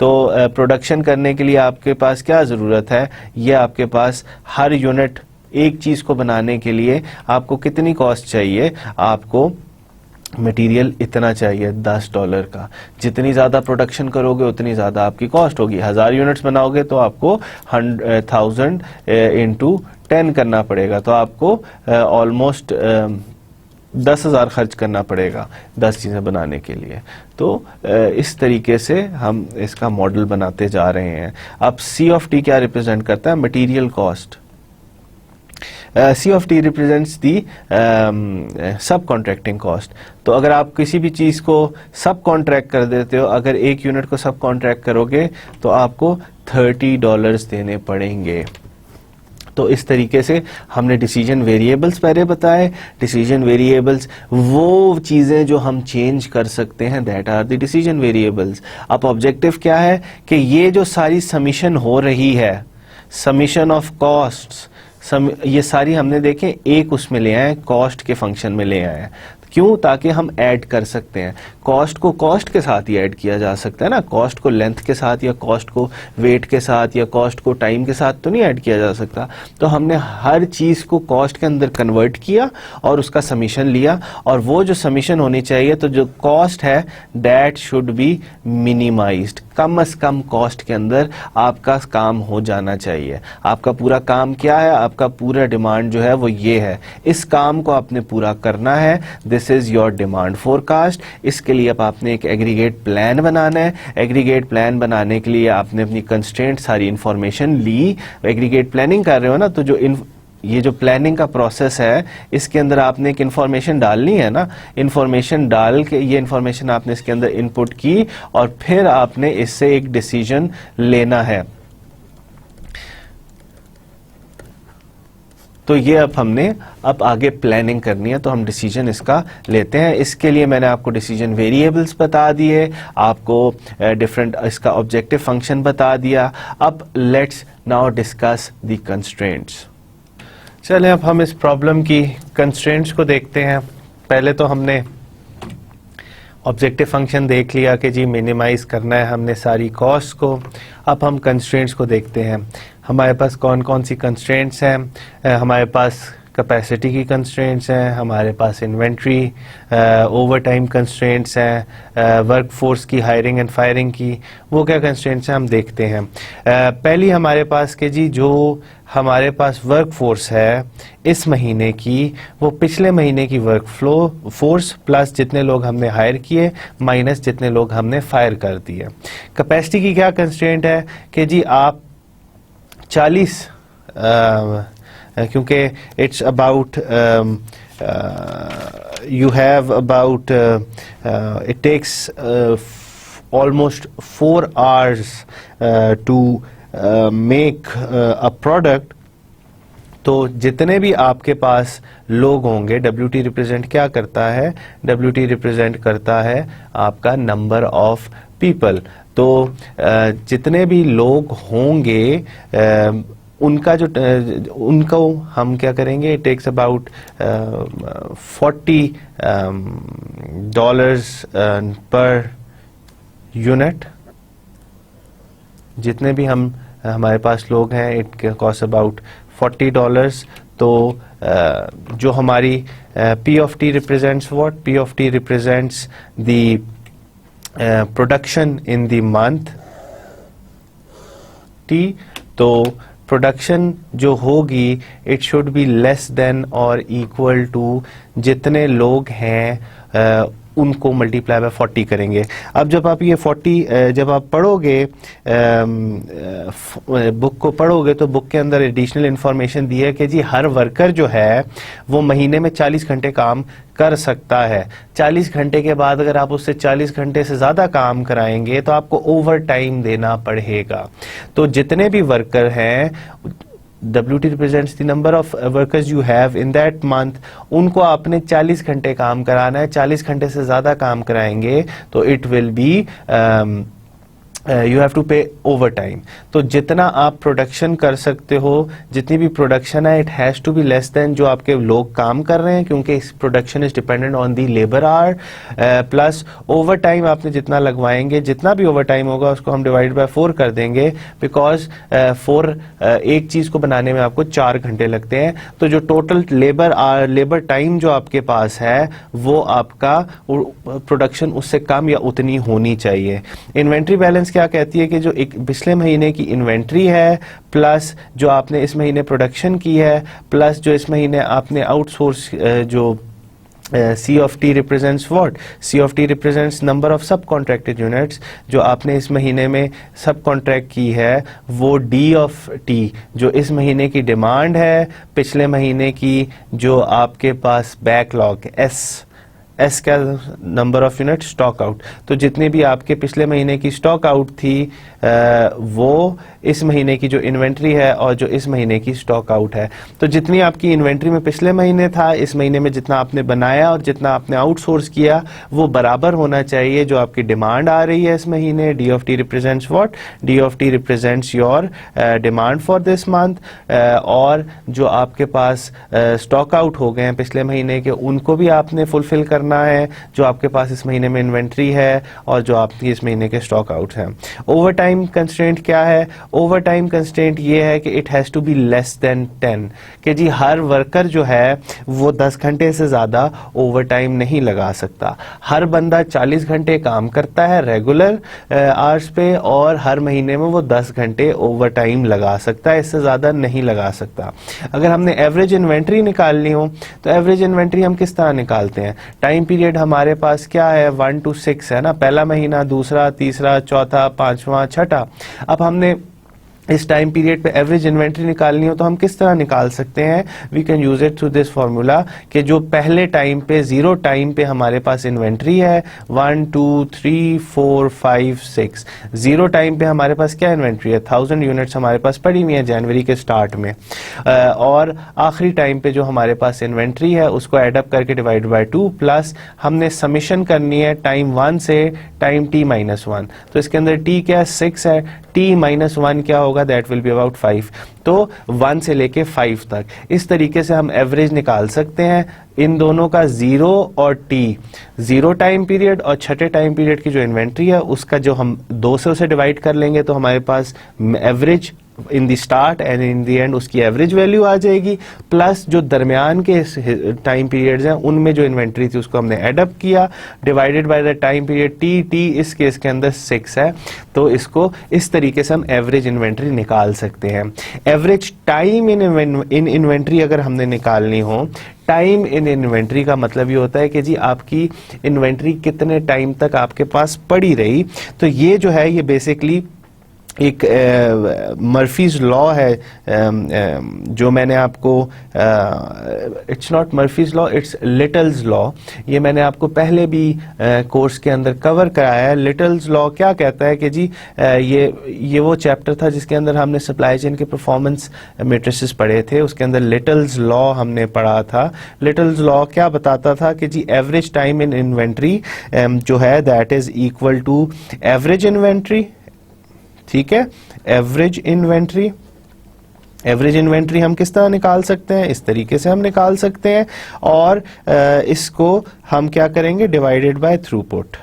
तो प्रोडक्शन करने के लिए आपके पास क्या ज़रूरत है? ये आपके पास हर यूनिट एक चीज़ को बनाने के लिए आपको कितनी कॉस्ट चाहिए? आपको मटेरियल इतना चाहिए $10 का। जितनी ज़्यादा प्रोडक्शन करोगे उतनी ज़्यादा आपकी कॉस्ट होगी। 1000 यूनिट्स बनाओगे तो आपको 1000 × 10 करना पड़ेगा, तो आपको ऑलमोस्ट 10,000 खर्च करना पड़ेगा 10 चीज़ें बनाने के लिए। तो इस तरीके से हम इसका मॉडल बनाते जा रहे हैं। अब C of T क्या रिप्रेजेंट करता है? Material cost. C of T represents दी सब कॉन्ट्रैक्टिंग कॉस्ट। तो अगर आप किसी भी चीज़ को सब कॉन्ट्रैक्ट कर देते हो, अगर एक यूनिट को सब कॉन्ट्रैक्ट करोगे तो आपको $30 देने पड़ेंगे। तो इस तरीके से हमने डिसीजन वेरिएबल्स पहले बताए। डिसीजन वेरिएबल्स वो चीज़ें जो हम चेंज कर सकते हैं, that are the decision variables. अब ऑब्जेक्टिव क्या है कि ये जो सारी समीशन हो रही है, समीशन ऑफ कॉस्ट्स, ये सारी हमने देखें एक उसमें ले आए, कॉस्ट के फंक्शन में ले आए। क्यों? ताकि हम ऐड कर सकते हैं। कॉस्ट को कॉस्ट के साथ ही ऐड किया जा सकता है ना, कॉस्ट को लेंथ के साथ या कॉस्ट को वेट के साथ या कॉस्ट को टाइम के साथ तो नहीं ऐड किया जा सकता। तो हमने हर चीज़ को कॉस्ट के अंदर कन्वर्ट किया और उसका समीशन लिया, और वो जो समीशन होनी चाहिए, तो जो कॉस्ट है दैट शुड बी मिनिमाइज्ड। कम से कम कॉस्ट के अंदर आपका काम हो जाना चाहिए। आपका पूरा काम क्या है? आपका पूरा डिमांड जो है वो ये है, इस काम को आपने पूरा करना है। This is your demand forecast. इसके लिए अब आपने एक एग्रीगेट प्लान बनाना है। एग्रीगेट प्लान बनाने के लिए आपने अपनी कंस्ट्रेंट सारी इंफॉर्मेशन ली। एग्रीगेट प्लानिंग कर रहे हो ना, तो जो ये जो प्लानिंग का प्रोसेस है, इसके अंदर आपने एक इन्फॉर्मेशन डालनी है ना। इन्फॉर्मेशन डाल के ये इन्फॉर्मेशन आपने इसके अंदर इनपुट की और फिर आपने इससे एक डिसीजन लेना है। तो ये अब हमने आगे प्लानिंग करनी है, तो हम डिसीजन इसका लेते हैं। इसके लिए मैंने आपको डिसीजन वेरिएबल्स बता दिए, आपको डिफरेंट इसका ऑब्जेक्टिव फंक्शन बता दिया। अब let's now discuss the constraints. चलें अब हम इस प्रॉब्लम की कंस्ट्रेंट्स को देखते हैं। पहले तो हमने ऑब्जेक्टिव फंक्शन देख लिया कि जी मिनिमाइज करना है हमने सारी कॉस्ट को। अब हम कंस्ट्रेंट्स को देखते हैं। हमारे पास कौन कौन सी कंस्ट्रेंट्स हैं? हमारे पास कैपेसिटी की कंस्ट्रेंट्स हैं, हमारे पास इन्वेंट्री, ओवर टाइम कंस्ट्रेंट्स हैं, वर्क फोर्स की हायरिंग एंड फायरिंग की। वो क्या कंस्ट्रेंट्स हैं हम देखते हैं। पहली हमारे पास के जी जो हमारे पास वर्क फोर्स है इस महीने की, वो पिछले महीने की वर्क फोर्स प्लस जितने लोग हमने हायर किए माइनस जितने लोग हमने फायर कर दिए। कैपेसिटी की क्या कंस्ट्रेंट है कि जी आप 40 क्योंकि it's about you have about it takes almost 4 hours to make a product। तो जितने भी आपके पास लोग होंगे, WT रिप्रेजेंट क्या करता है? WT रिप्रेजेंट करता है आपका नंबर ऑफ people. तो जितने भी लोग होंगे उनका जो उनको हम क्या करेंगे, it takes about $40 per unit. जितने भी हमारे पास लोग हैं, इट कॉस्ट अबाउट $40. तो जो हमारी P of T represents what? P of T represents the production in the month T. तो प्रोडक्शन जो होगी it should be less then और इक्वल टू जितने लोग हैं उनको मल्टीप्लाई बाय 40 करेंगे. अब जब आप ये 40 जब आप पढ़ोगे बुक को पढ़ोगे तो बुक के अंदर एडिशनल इंफॉर्मेशन दी है कि जी हर वर्कर जो है वो महीने में 40 घंटे काम कर सकता है. 40 घंटे के बाद अगर आप उससे 40 घंटे से ज़्यादा काम कराएंगे तो आपको ओवर टाइम देना पड़ेगा. तो जितने भी वर्कर हैं, WT represents the number of workers you have in that month, उनको आपने 40 घंटे काम कराना है. 40 घंटे से ज़्यादा काम कराएंगे तो it will be you have to pay overtime. तो जितना आप प्रोडक्शन कर सकते हो, जितनी भी प्रोडक्शन है, it has to be less than जो आपके लोग काम कर रहे हैं, क्योंकि इस production is dependent on the labour hour. Plus overtime आपने जितना लगवाएंगे, जितना भी ओवर टाइम होगा उसको हम डिवाइड बाय 4 कर देंगे, बिकॉज 4 एक चीज़ को बनाने में आपको 4 घंटे लगते हैं. तो जो टोटल लेबर टाइम जो आपके पास है वो आपका प्रोडक्शन उससे कम या उतनी होनी चाहिए. इन्वेंट्री बैलेंस क्या कहती है कि जो एक पिछले महीने की इन्वेंट्री है प्लस जो आपने इस महीने प्रोडक्शन की है प्लस जो इस महीने आपने आउटसोर्स जो C of T represents what? C of T represents number of subcontracted units. जो आपने इस महीने में सब कॉन्ट्रैक्ट की है वो D of T जो इस महीने की डिमांड है, पिछले महीने की जो आपके पास बैकलॉग S का number of unit stock out. तो जितनी भी आपके पिछले महीने की स्टॉक आउट थी वो इस महीने की जो इन्वेंट्री है और जो इस महीने की स्टॉक आउट है. तो जितनी आपकी इन्वेंट्री में पिछले महीने था, इस महीने में जितना आपने बनाया और जितना आपने आउटसोर्स किया वो बराबर होना चाहिए जो आपकी डिमांड आ रही है इस महीने. D of T represents what? D of T represents your demand for this month. और जो आपके पास स्टॉक आउट हो गए हैं पिछले महीने के, उनको भी आपने फुलफिल करना है जो आपके पास इस महीने में इन्वेंट्री है और जो आपकी इस महीने के स्टॉक आउट हैं. ओवर टाइम कंस्ट्रेंट क्या है? ओवर टाइम कंस्ट्रेंट ये है कि it has to be less than 10, कि जी हर वर्कर जो है वो 10 घंटे से ज़्यादा ओवर टाइम नहीं लगा सकता. हर बंदा 40 घंटे काम करता है रेगुलर आवर्स पे और हर महीने में वो 10 घंटे ओवर टाइम लगा सकता है, इससे ज़्यादा नहीं लगा सकता. अगर हमने एवरेज इन्वेंट्री निकालनी हो तो एवरेज इन्वेंट्री हम किस तरह निकालते हैं? टाइम पीरियड हमारे पास क्या है? 1 to 6 है ना, पहला महीना, दूसरा, तीसरा, चौथा, पांचवा, छठा. अब हमने इस टाइम पीरियड पे एवरेज इन्वेंट्री निकालनी हो तो हम किस तरह निकाल सकते हैं? We can use it through this formula कि जो पहले टाइम पे 0 टाइम पे हमारे पास इन्वेंट्री है 1 2 3 4 5 6. 0 टाइम पे हमारे पास क्या इन्वेंट्री है? 1000 यूनिट्स हमारे पास पड़ी हुई है जनवरी के स्टार्ट में. और आखिरी टाइम पे जो हमारे पास इन्वेंट्री है उसको एडअप करके डिवाइड बाय 2 प्लस हमने समीशन करनी है टाइम 1 से टाइम t-1. तो इसके अंदर t क्या है? 6 है. t-1 क्या होगा? That will be about 5. तो 1 से लेके 5 तक इस तरीके से हम एवरेज निकाल सकते हैं इन दोनों का. 0 और t, 0 टाइम पीरियड और छठे टाइम पीरियड की जो इन्वेंट्री है उसका जो हम 2 से उसे डिवाइड कर लेंगे तो हमारे पास average in the start and in the end उसकी एवरेज वैल्यू आ जाएगी. प्लस जो दरमियान के टाइम पीरियड्स हैं उनमें जो इन्वेंट्री थी उसको हमने एडअप किया divided by the time period t इस केस के अंदर 6 है. तो इसको इस तरीके से हम एवरेज इन्वेंट्री निकाल सकते हैं. एवरेज टाइम इन इन्वेंट्री अगर हमने निकालनी हो, टाइम इन इन्वेंट्री का मतलब ये होता है कि जी आपकी इन्वेंट्री कितने टाइम तक आपके पास पड़ी रही. तो ये जो है ये बेसिकली एक मर्फीज लॉ है जो मैंने आपको, it's not Murphy's law, it's Little's law, ये मैंने आपको पहले भी कोर्स के अंदर कवर कराया है। लिटल्स लॉ क्या कहता है कि जी ये वो चैप्टर था जिसके अंदर हमने सप्लाई चेन के परफॉर्मेंस मैट्रिसेस पढ़े थे, उसके अंदर लिटल्स लॉ हमने पढ़ा था। लिटल्स लॉ क्या बताता था कि जी एवरेज टाइम इन इन्वेंट्री जो है that is equal to average inventory, ठीक है। एवरेज इन्वेंट्री, एवरेज इन्वेंट्री हम किस तरह निकाल सकते हैं, इस तरीके से हम निकाल सकते हैं, और इसको हम क्या करेंगे, divided by throughput,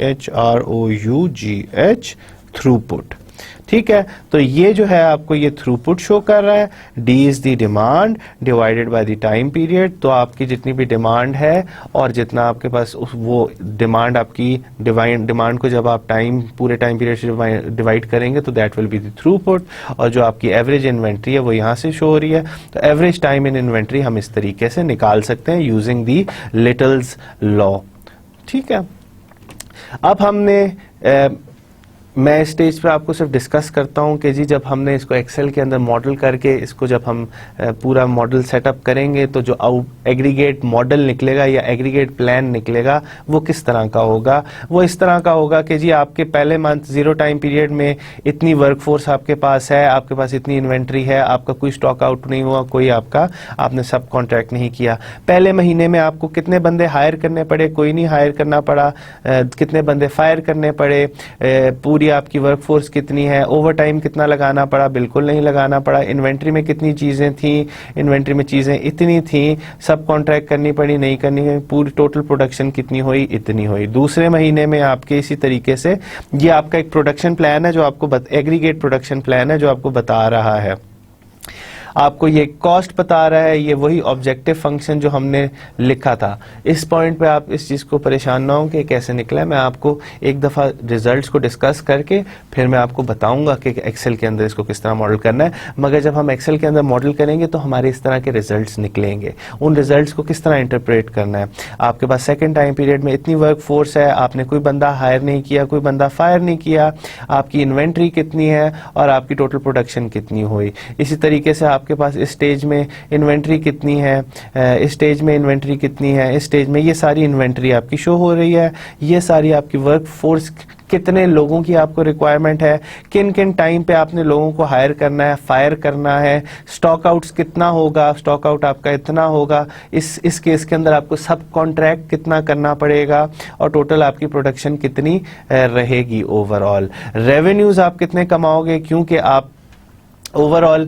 HROUGH, throughput, ठीक है। तो ये जो है आपको ये थ्रूपुट शो कर रहा है, D is the demand divided by the time period. तो आपकी जितनी भी डिमांड है और जितना आपके पास वो डिमांड, आपकी डिमांड को जब आप पूरे टाइम पीरियड से डिवाइड करेंगे तो that will be the throughput, और जो आपकी एवरेज इन्वेंट्री है वो यहाँ से शो हो रही है। तो एवरेज टाइम इन इन्वेंट्री हम इस तरीके से निकाल सकते हैं यूजिंग द लिटल्स लॉ, ठीक है। अब हमने मैं इस स्टेज पर आपको सिर्फ डिस्कस करता हूं कि जी जब हमने इसको एक्सेल के अंदर मॉडल करके इसको जब हम पूरा मॉडल सेटअप करेंगे तो जो एग्रीगेट मॉडल निकलेगा या एग्रीगेट प्लान निकलेगा वो किस तरह का होगा। वो इस तरह का होगा कि जी आपके पहले मंथ जीरो टाइम पीरियड में इतनी वर्कफोर्स आपके पास है, आपके पास इतनी इन्वेंट्री है, आपका कोई स्टॉक आउट नहीं हुआ, कोई आपने सब कॉन्ट्रैक्ट नहीं किया। पहले महीने में आपको कितने बंदे हायर करने पड़े, कोई नहीं हायर करना पड़ा, कितने बंदे फायर करने पड़े, पूरी आपकी वर्कफोर्स कितनी है, ओवर टाइम कितना लगाना पड़ा, बिल्कुल नहीं लगाना पड़ा, इन्वेंट्री में कितनी चीजें थी, इन्वेंट्री में चीजें इतनी थी, सब कॉन्ट्रैक्ट करनी पड़ी नहीं करनी है, पूरी टोटल प्रोडक्शन कितनी हुई, इतनी हुई। दूसरे महीने में आपके इसी तरीके से ये आपका एक प्रोडक्शन प्लान है जो आपको एग्रीगेट प्रोडक्शन प्लान है जो आपको बता रहा है, आपको ये कॉस्ट बता रहा है, ये वही ऑब्जेक्टिव फंक्शन जो हमने लिखा था। इस पॉइंट पे आप इस चीज़ को परेशान ना हो कि कैसे निकला है। मैं आपको एक दफ़ा रिजल्ट्स को डिस्कस करके फिर मैं आपको बताऊंगा कि एक्सेल के अंदर इसको किस तरह मॉडल करना है। मगर जब हम एक्सेल के अंदर मॉडल करेंगे तो हमारे इस तरह के रिजल्ट्स निकलेंगे, उन रिजल्ट्स को किस तरह इंटरप्रेट करना है। आपके पास सेकेंड टाइम पीरियड में इतनी वर्क फोर्स है, आपने कोई बंदा हायर नहीं किया, कोई बंदा फायर नहीं किया, आपकी इन्वेंट्री कितनी है और आपकी टोटल प्रोडक्शन कितनी हुई। इसी तरीके से आपके पास इस स्टेज में इन्वेंट्री कितनी है, इस स्टेज में इन्वेंट्री कितनी है, इस स्टेज में ये सारी इन्वेंट्री आपकी शो हो रही है, ये सारी आपकी वर्क फोर्स, कितने लोगों की आपको रिक्वायरमेंट है, किन किन टाइम पे आपने लोगों को हायर करना है, फायर करना है, स्टॉक आउट्स कितना होगा, स्टॉक आउट आपका इतना होगा, इस केस के अंदर आपको सब कॉन्ट्रैक्ट कितना करना पड़ेगा और टोटल आपकी प्रोडक्शन कितनी रहेगी। ओवरऑल रेवेन्यूज आप कितने कमाओगे, क्योंकि आप ओवरऑल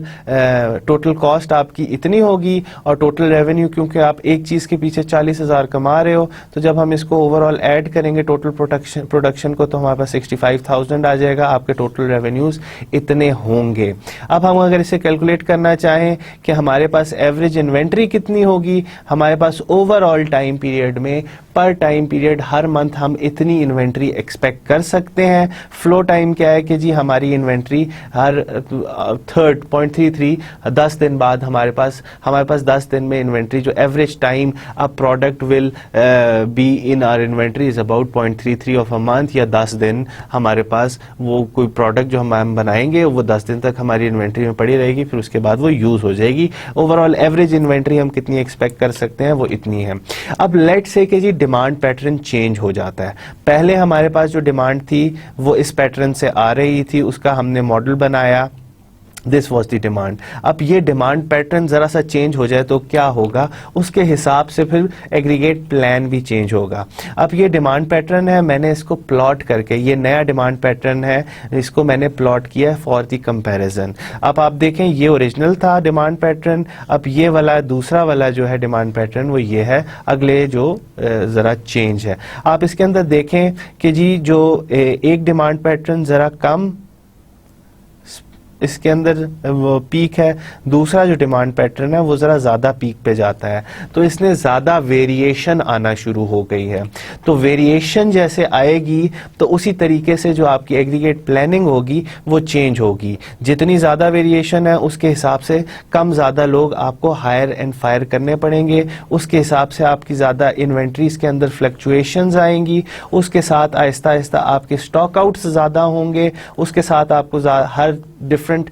टोटल कॉस्ट आपकी इतनी होगी और टोटल रेवेन्यू, क्योंकि आप एक चीज़ के पीछे 40,000 कमा रहे हो, तो जब हम इसको ओवरऑल ऐड करेंगे टोटल प्रोडक्शन को तो हमारे पास 65,000 आ जाएगा, आपके टोटल रेवेन्यूज इतने होंगे। अब हम अगर इसे कैलकुलेट करना चाहें कि हमारे पास एवरेज इन्वेंट्री कितनी होगी, हमारे पास ओवरऑल टाइम पीरियड में पर टाइम पीरियड हर मंथ हम इतनी इन्वेंट्री एक्सपेक्ट कर सकते हैं। फ्लो टाइम क्या है कि जी हमारी इन्वेंट्री हर 0.33 10 दिन बाद हमारे पास 10 दिन में इन्वेंट्री जो average time a product will be in our inventory is about 0.33 of a month, या 10 दिन हमारे पास वो कोई प्रोडक्ट जो हम बनाएंगे वो 10 दिन तक हमारी इन्वेंट्री में पड़ी रहेगी, फिर उसके बाद वो यूज हो जाएगी। ओवरऑल एवरेज इन्वेंट्री हम कितनी एक्सपेक्ट कर सकते हैं, वो इतनी है। अब लेट से कि जी डिमांड पैटर्न चेंज हो जाता है। पहले हमारे पास जो डिमांड थी वो इस पैटर्न से आ रही थी, उसका हमने मॉडल बनाया, दिस वॉज द डिमांड। अब ये डिमांड पैटर्न जरा सा चेंज हो जाए तो क्या होगा, उसके हिसाब से फिर एग्रीगेट प्लान भी चेंज होगा। अब ये डिमांड पैटर्न है, मैंने इसको प्लॉट करके, ये नया डिमांड पैटर्न है, इसको मैंने प्लॉट किया है फॉर द कंपैरिजन। अब आप देखें ये ओरिजिनल था डिमांड पैटर्न, अब ये वाला दूसरा वाला जो है डिमांड पैटर्न वो ये है, अगले जो जरा चेंज है। आप इसके अंदर देखें कि जी जो एक डिमांड पैटर्न जरा कम इसके अंदर वो पीक है, दूसरा जो डिमांड पैटर्न है वो ज़रा ज़्यादा पीक पे जाता है, तो इसमें ज़्यादा वेरिएशन आना शुरू हो गई है। तो वेरिएशन जैसे आएगी तो उसी तरीके से जो आपकी एग्रीगेट प्लानिंग होगी वो चेंज होगी। जितनी ज़्यादा वेरिएशन है उसके हिसाब से कम ज़्यादा लोग आपको हायर एंड फायर करने पड़ेंगे, उसके हिसाब से आपकी ज़्यादा इन्वेंट्रीज के अंदर फ्लक्चुएशंस आएंगी, उसके साथ आहिस्ता आहिस्ता आपके स्टॉक आउट्स ज़्यादा होंगे, उसके साथ आपको हर डिफरेंट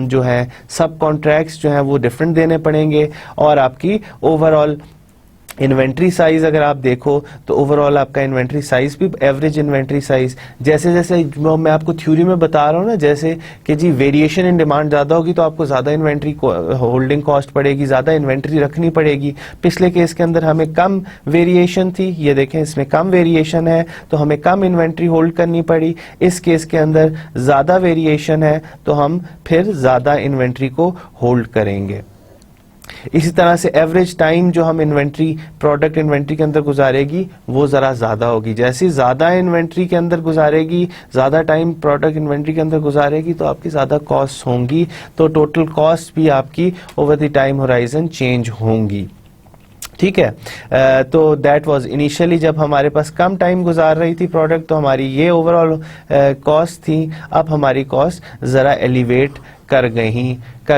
जो है सब कॉन्ट्रैक्ट्स जो हैं वो डिफरेंट देने पड़ेंगे, और आपकी ओवरऑल इन्वेंट्री साइज अगर आप देखो तो ओवरऑल आपका इन्वेंट्री साइज भी, एवरेज इन्वेंट्री साइज जैसे जैसे मैं आपको थ्योरी में बता रहा हूँ ना, जैसे कि जी वेरिएशन इन डिमांड ज़्यादा होगी तो आपको ज़्यादा इन्वेंट्री होल्डिंग कॉस्ट पड़ेगी, ज़्यादा इन्वेंट्री रखनी पड़ेगी। पिछले केस के अंदर हमें कम वेरिएशन थी, ये देखें इसमें कम वेरिएशन है तो हमें कम इन्वेंट्री होल्ड करनी पड़ी। इस केस के अंदर ज़्यादा वेरिएशन है तो हम फिर ज़्यादा इन्वेंट्री को होल्ड करेंगे। इसी तरह से एवरेज टाइम जो हम इन्वेंट्री प्रोडक्ट इन्वेंट्री के अंदर गुजारेगी वो ज़रा ज़्यादा होगी। जैसे ज़्यादा इन्वेंट्री के अंदर गुजारेगी, ज़्यादा टाइम प्रोडक्ट इन्वेंट्री के अंदर गुजारेगी तो आपकी ज़्यादा कॉस्ट होंगी, तो टोटल कॉस्ट भी आपकी over the time horizon change होंगी। ठीक है, तो दैट वाज इनिशियली जब हमारे पास कम टाइम गुजार रही थी प्रोडक्ट तो हमारी ये ओवरऑल कॉस्ट थी। अब हमारी कॉस्ट ज़रा एलिवेट कर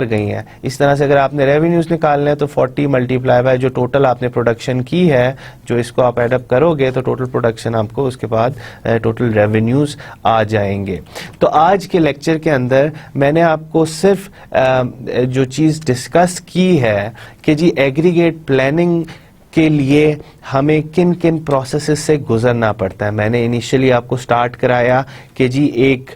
गई हैं। इस तरह से अगर आपने रेवेन्यूज निकालने हैं तो 40 मल्टीप्लाई बाय जो टोटल आपने प्रोडक्शन की है, जो इसको आप एडअप करोगे तो टोटल प्रोडक्शन आपको उसके बाद टोटल रेवेन्यूज आ जाएंगे। तो आज के लेक्चर के अंदर मैंने आपको सिर्फ जो चीज़ डिस्कस की है कि जी एग्रीगेट प्लानिंग के लिए हमें किन किन प्रोसेसेस से गुजरना पड़ता है। मैंने इनिशियली आपको स्टार्ट कराया कि जी एक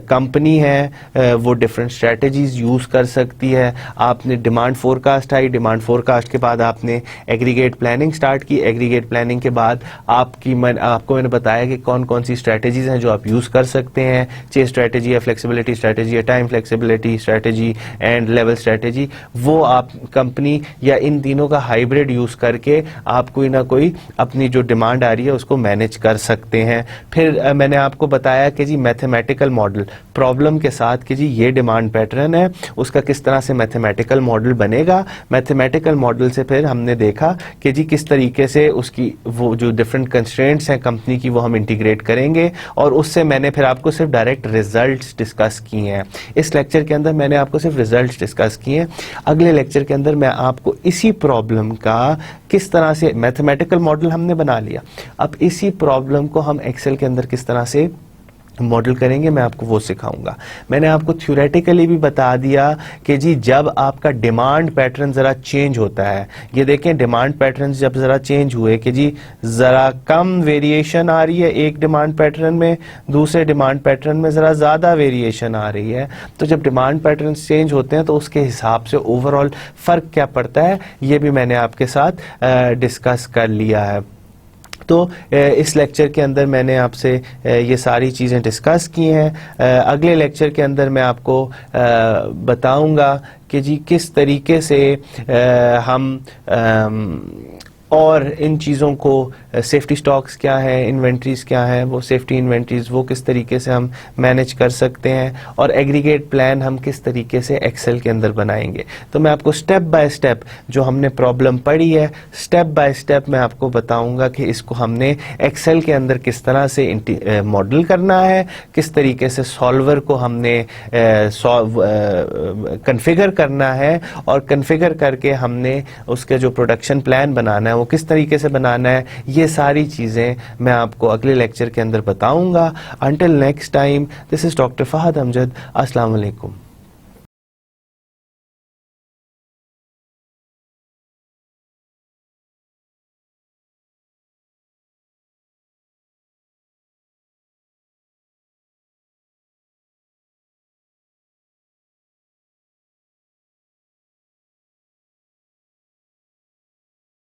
कंपनी है वो डिफरेंट स्ट्रेटजीज यूज़ कर सकती है। आपने डिमांड फोरकास्ट आई, डिमांड फोरकास्ट के बाद आपने एग्रीगेट प्लानिंग स्टार्ट की, एग्रीगेट प्लानिंग के बाद आपको मैंने बताया कि कौन कौन सी स्ट्रेटजीज हैं जो आप यूज़ कर सकते हैं। चेस स्ट्रेटजी है, फ्लेक्सिबिलिटी स्ट्रेटजी है, time flexibility strategy and level strategy, वो आप कंपनी या इन तीनों का हाइब्रिड यूज़ करके आप कोई ना कोई अपनी जो डिमांड आ रही है उसको मैनेज कर सकते हैं। फिर मैंने आपको बताया कि जी मैथमेटिकल मॉडल प्रॉब्लम के साथ कि जी ये डिमांड पैटर्न है, उसका किस तरह से मैथमेटिकल मॉडल बनेगा। मैथमेटिकल मॉडल से फिर हमने देखा कि जी किस तरीके से उसकी वो जो डिफरेंट कंस्ट्रेंट्स हैं कंपनी की वो हम इंटीग्रेट करेंगे, और उससे मैंने फिर आपको सिर्फ डायरेक्ट रिजल्ट्स डिस्कस किए हैं। इस लेक्चर के अंदर मैंने आपको सिर्फ रिजल्ट्स डिस्कस किए हैं। अगले लेक्चर के अंदर मैं आपको इसी प्रॉब्लम का किस तरह से मैथमेटिकल मॉडल हमने बना लिया, अब इसी प्रॉब्लम को हम एक्सेल के अंदर किस तरह से मॉडल करेंगे मैं आपको वो सिखाऊंगा। मैंने आपको थ्योरेटिकली भी बता दिया कि जी जब आपका डिमांड पैटर्न ज़रा चेंज होता है, ये देखें डिमांड पैटर्न जब ज़रा चेंज हुए कि जी ज़रा कम वेरिएशन आ रही है एक डिमांड पैटर्न में, दूसरे डिमांड पैटर्न में ज़रा ज़्यादा वेरिएशन आ रही है, तो जब डिमांड पैटर्न चेंज होते हैं तो उसके हिसाब से ओवरऑल फ़र्क क्या पड़ता है ये भी मैंने आपके साथ डिस्कस कर लिया है। तो इस लेक्चर के अंदर मैंने आपसे ये सारी चीज़ें डिस्कस की हैं। अगले लेक्चर के अंदर मैं आपको बताऊंगा कि जी किस तरीके से हम और इन चीज़ों को सेफ्टी स्टॉक्स क्या है, इन्वेंट्रीज क्या है, वो सेफ्टी इन्वेंट्रीज वो किस तरीके से हम मैनेज कर सकते हैं, और एग्रीगेट प्लान हम किस तरीके से एक्सेल के अंदर बनाएंगे। तो मैं आपको स्टेप बाय स्टेप जो हमने प्रॉब्लम पढ़ी है स्टेप बाय स्टेप मैं आपको बताऊंगा कि इसको हमने एक्सेल के अंदर किस तरह से मॉडल करना है, किस तरीके से सॉल्वर को हमने कन्फिगर करना है, और कन्फिगर करके हमने उसके जो प्रोडक्शन प्लान बनाना है वो किस तरीके से बनाना है। ये सारी चीज़ें मैं आपको अगले लेक्चर के अंदर बताऊंगा। Until next time, this is doctor Fahad Amjad. अस्सलाम वालेकुम।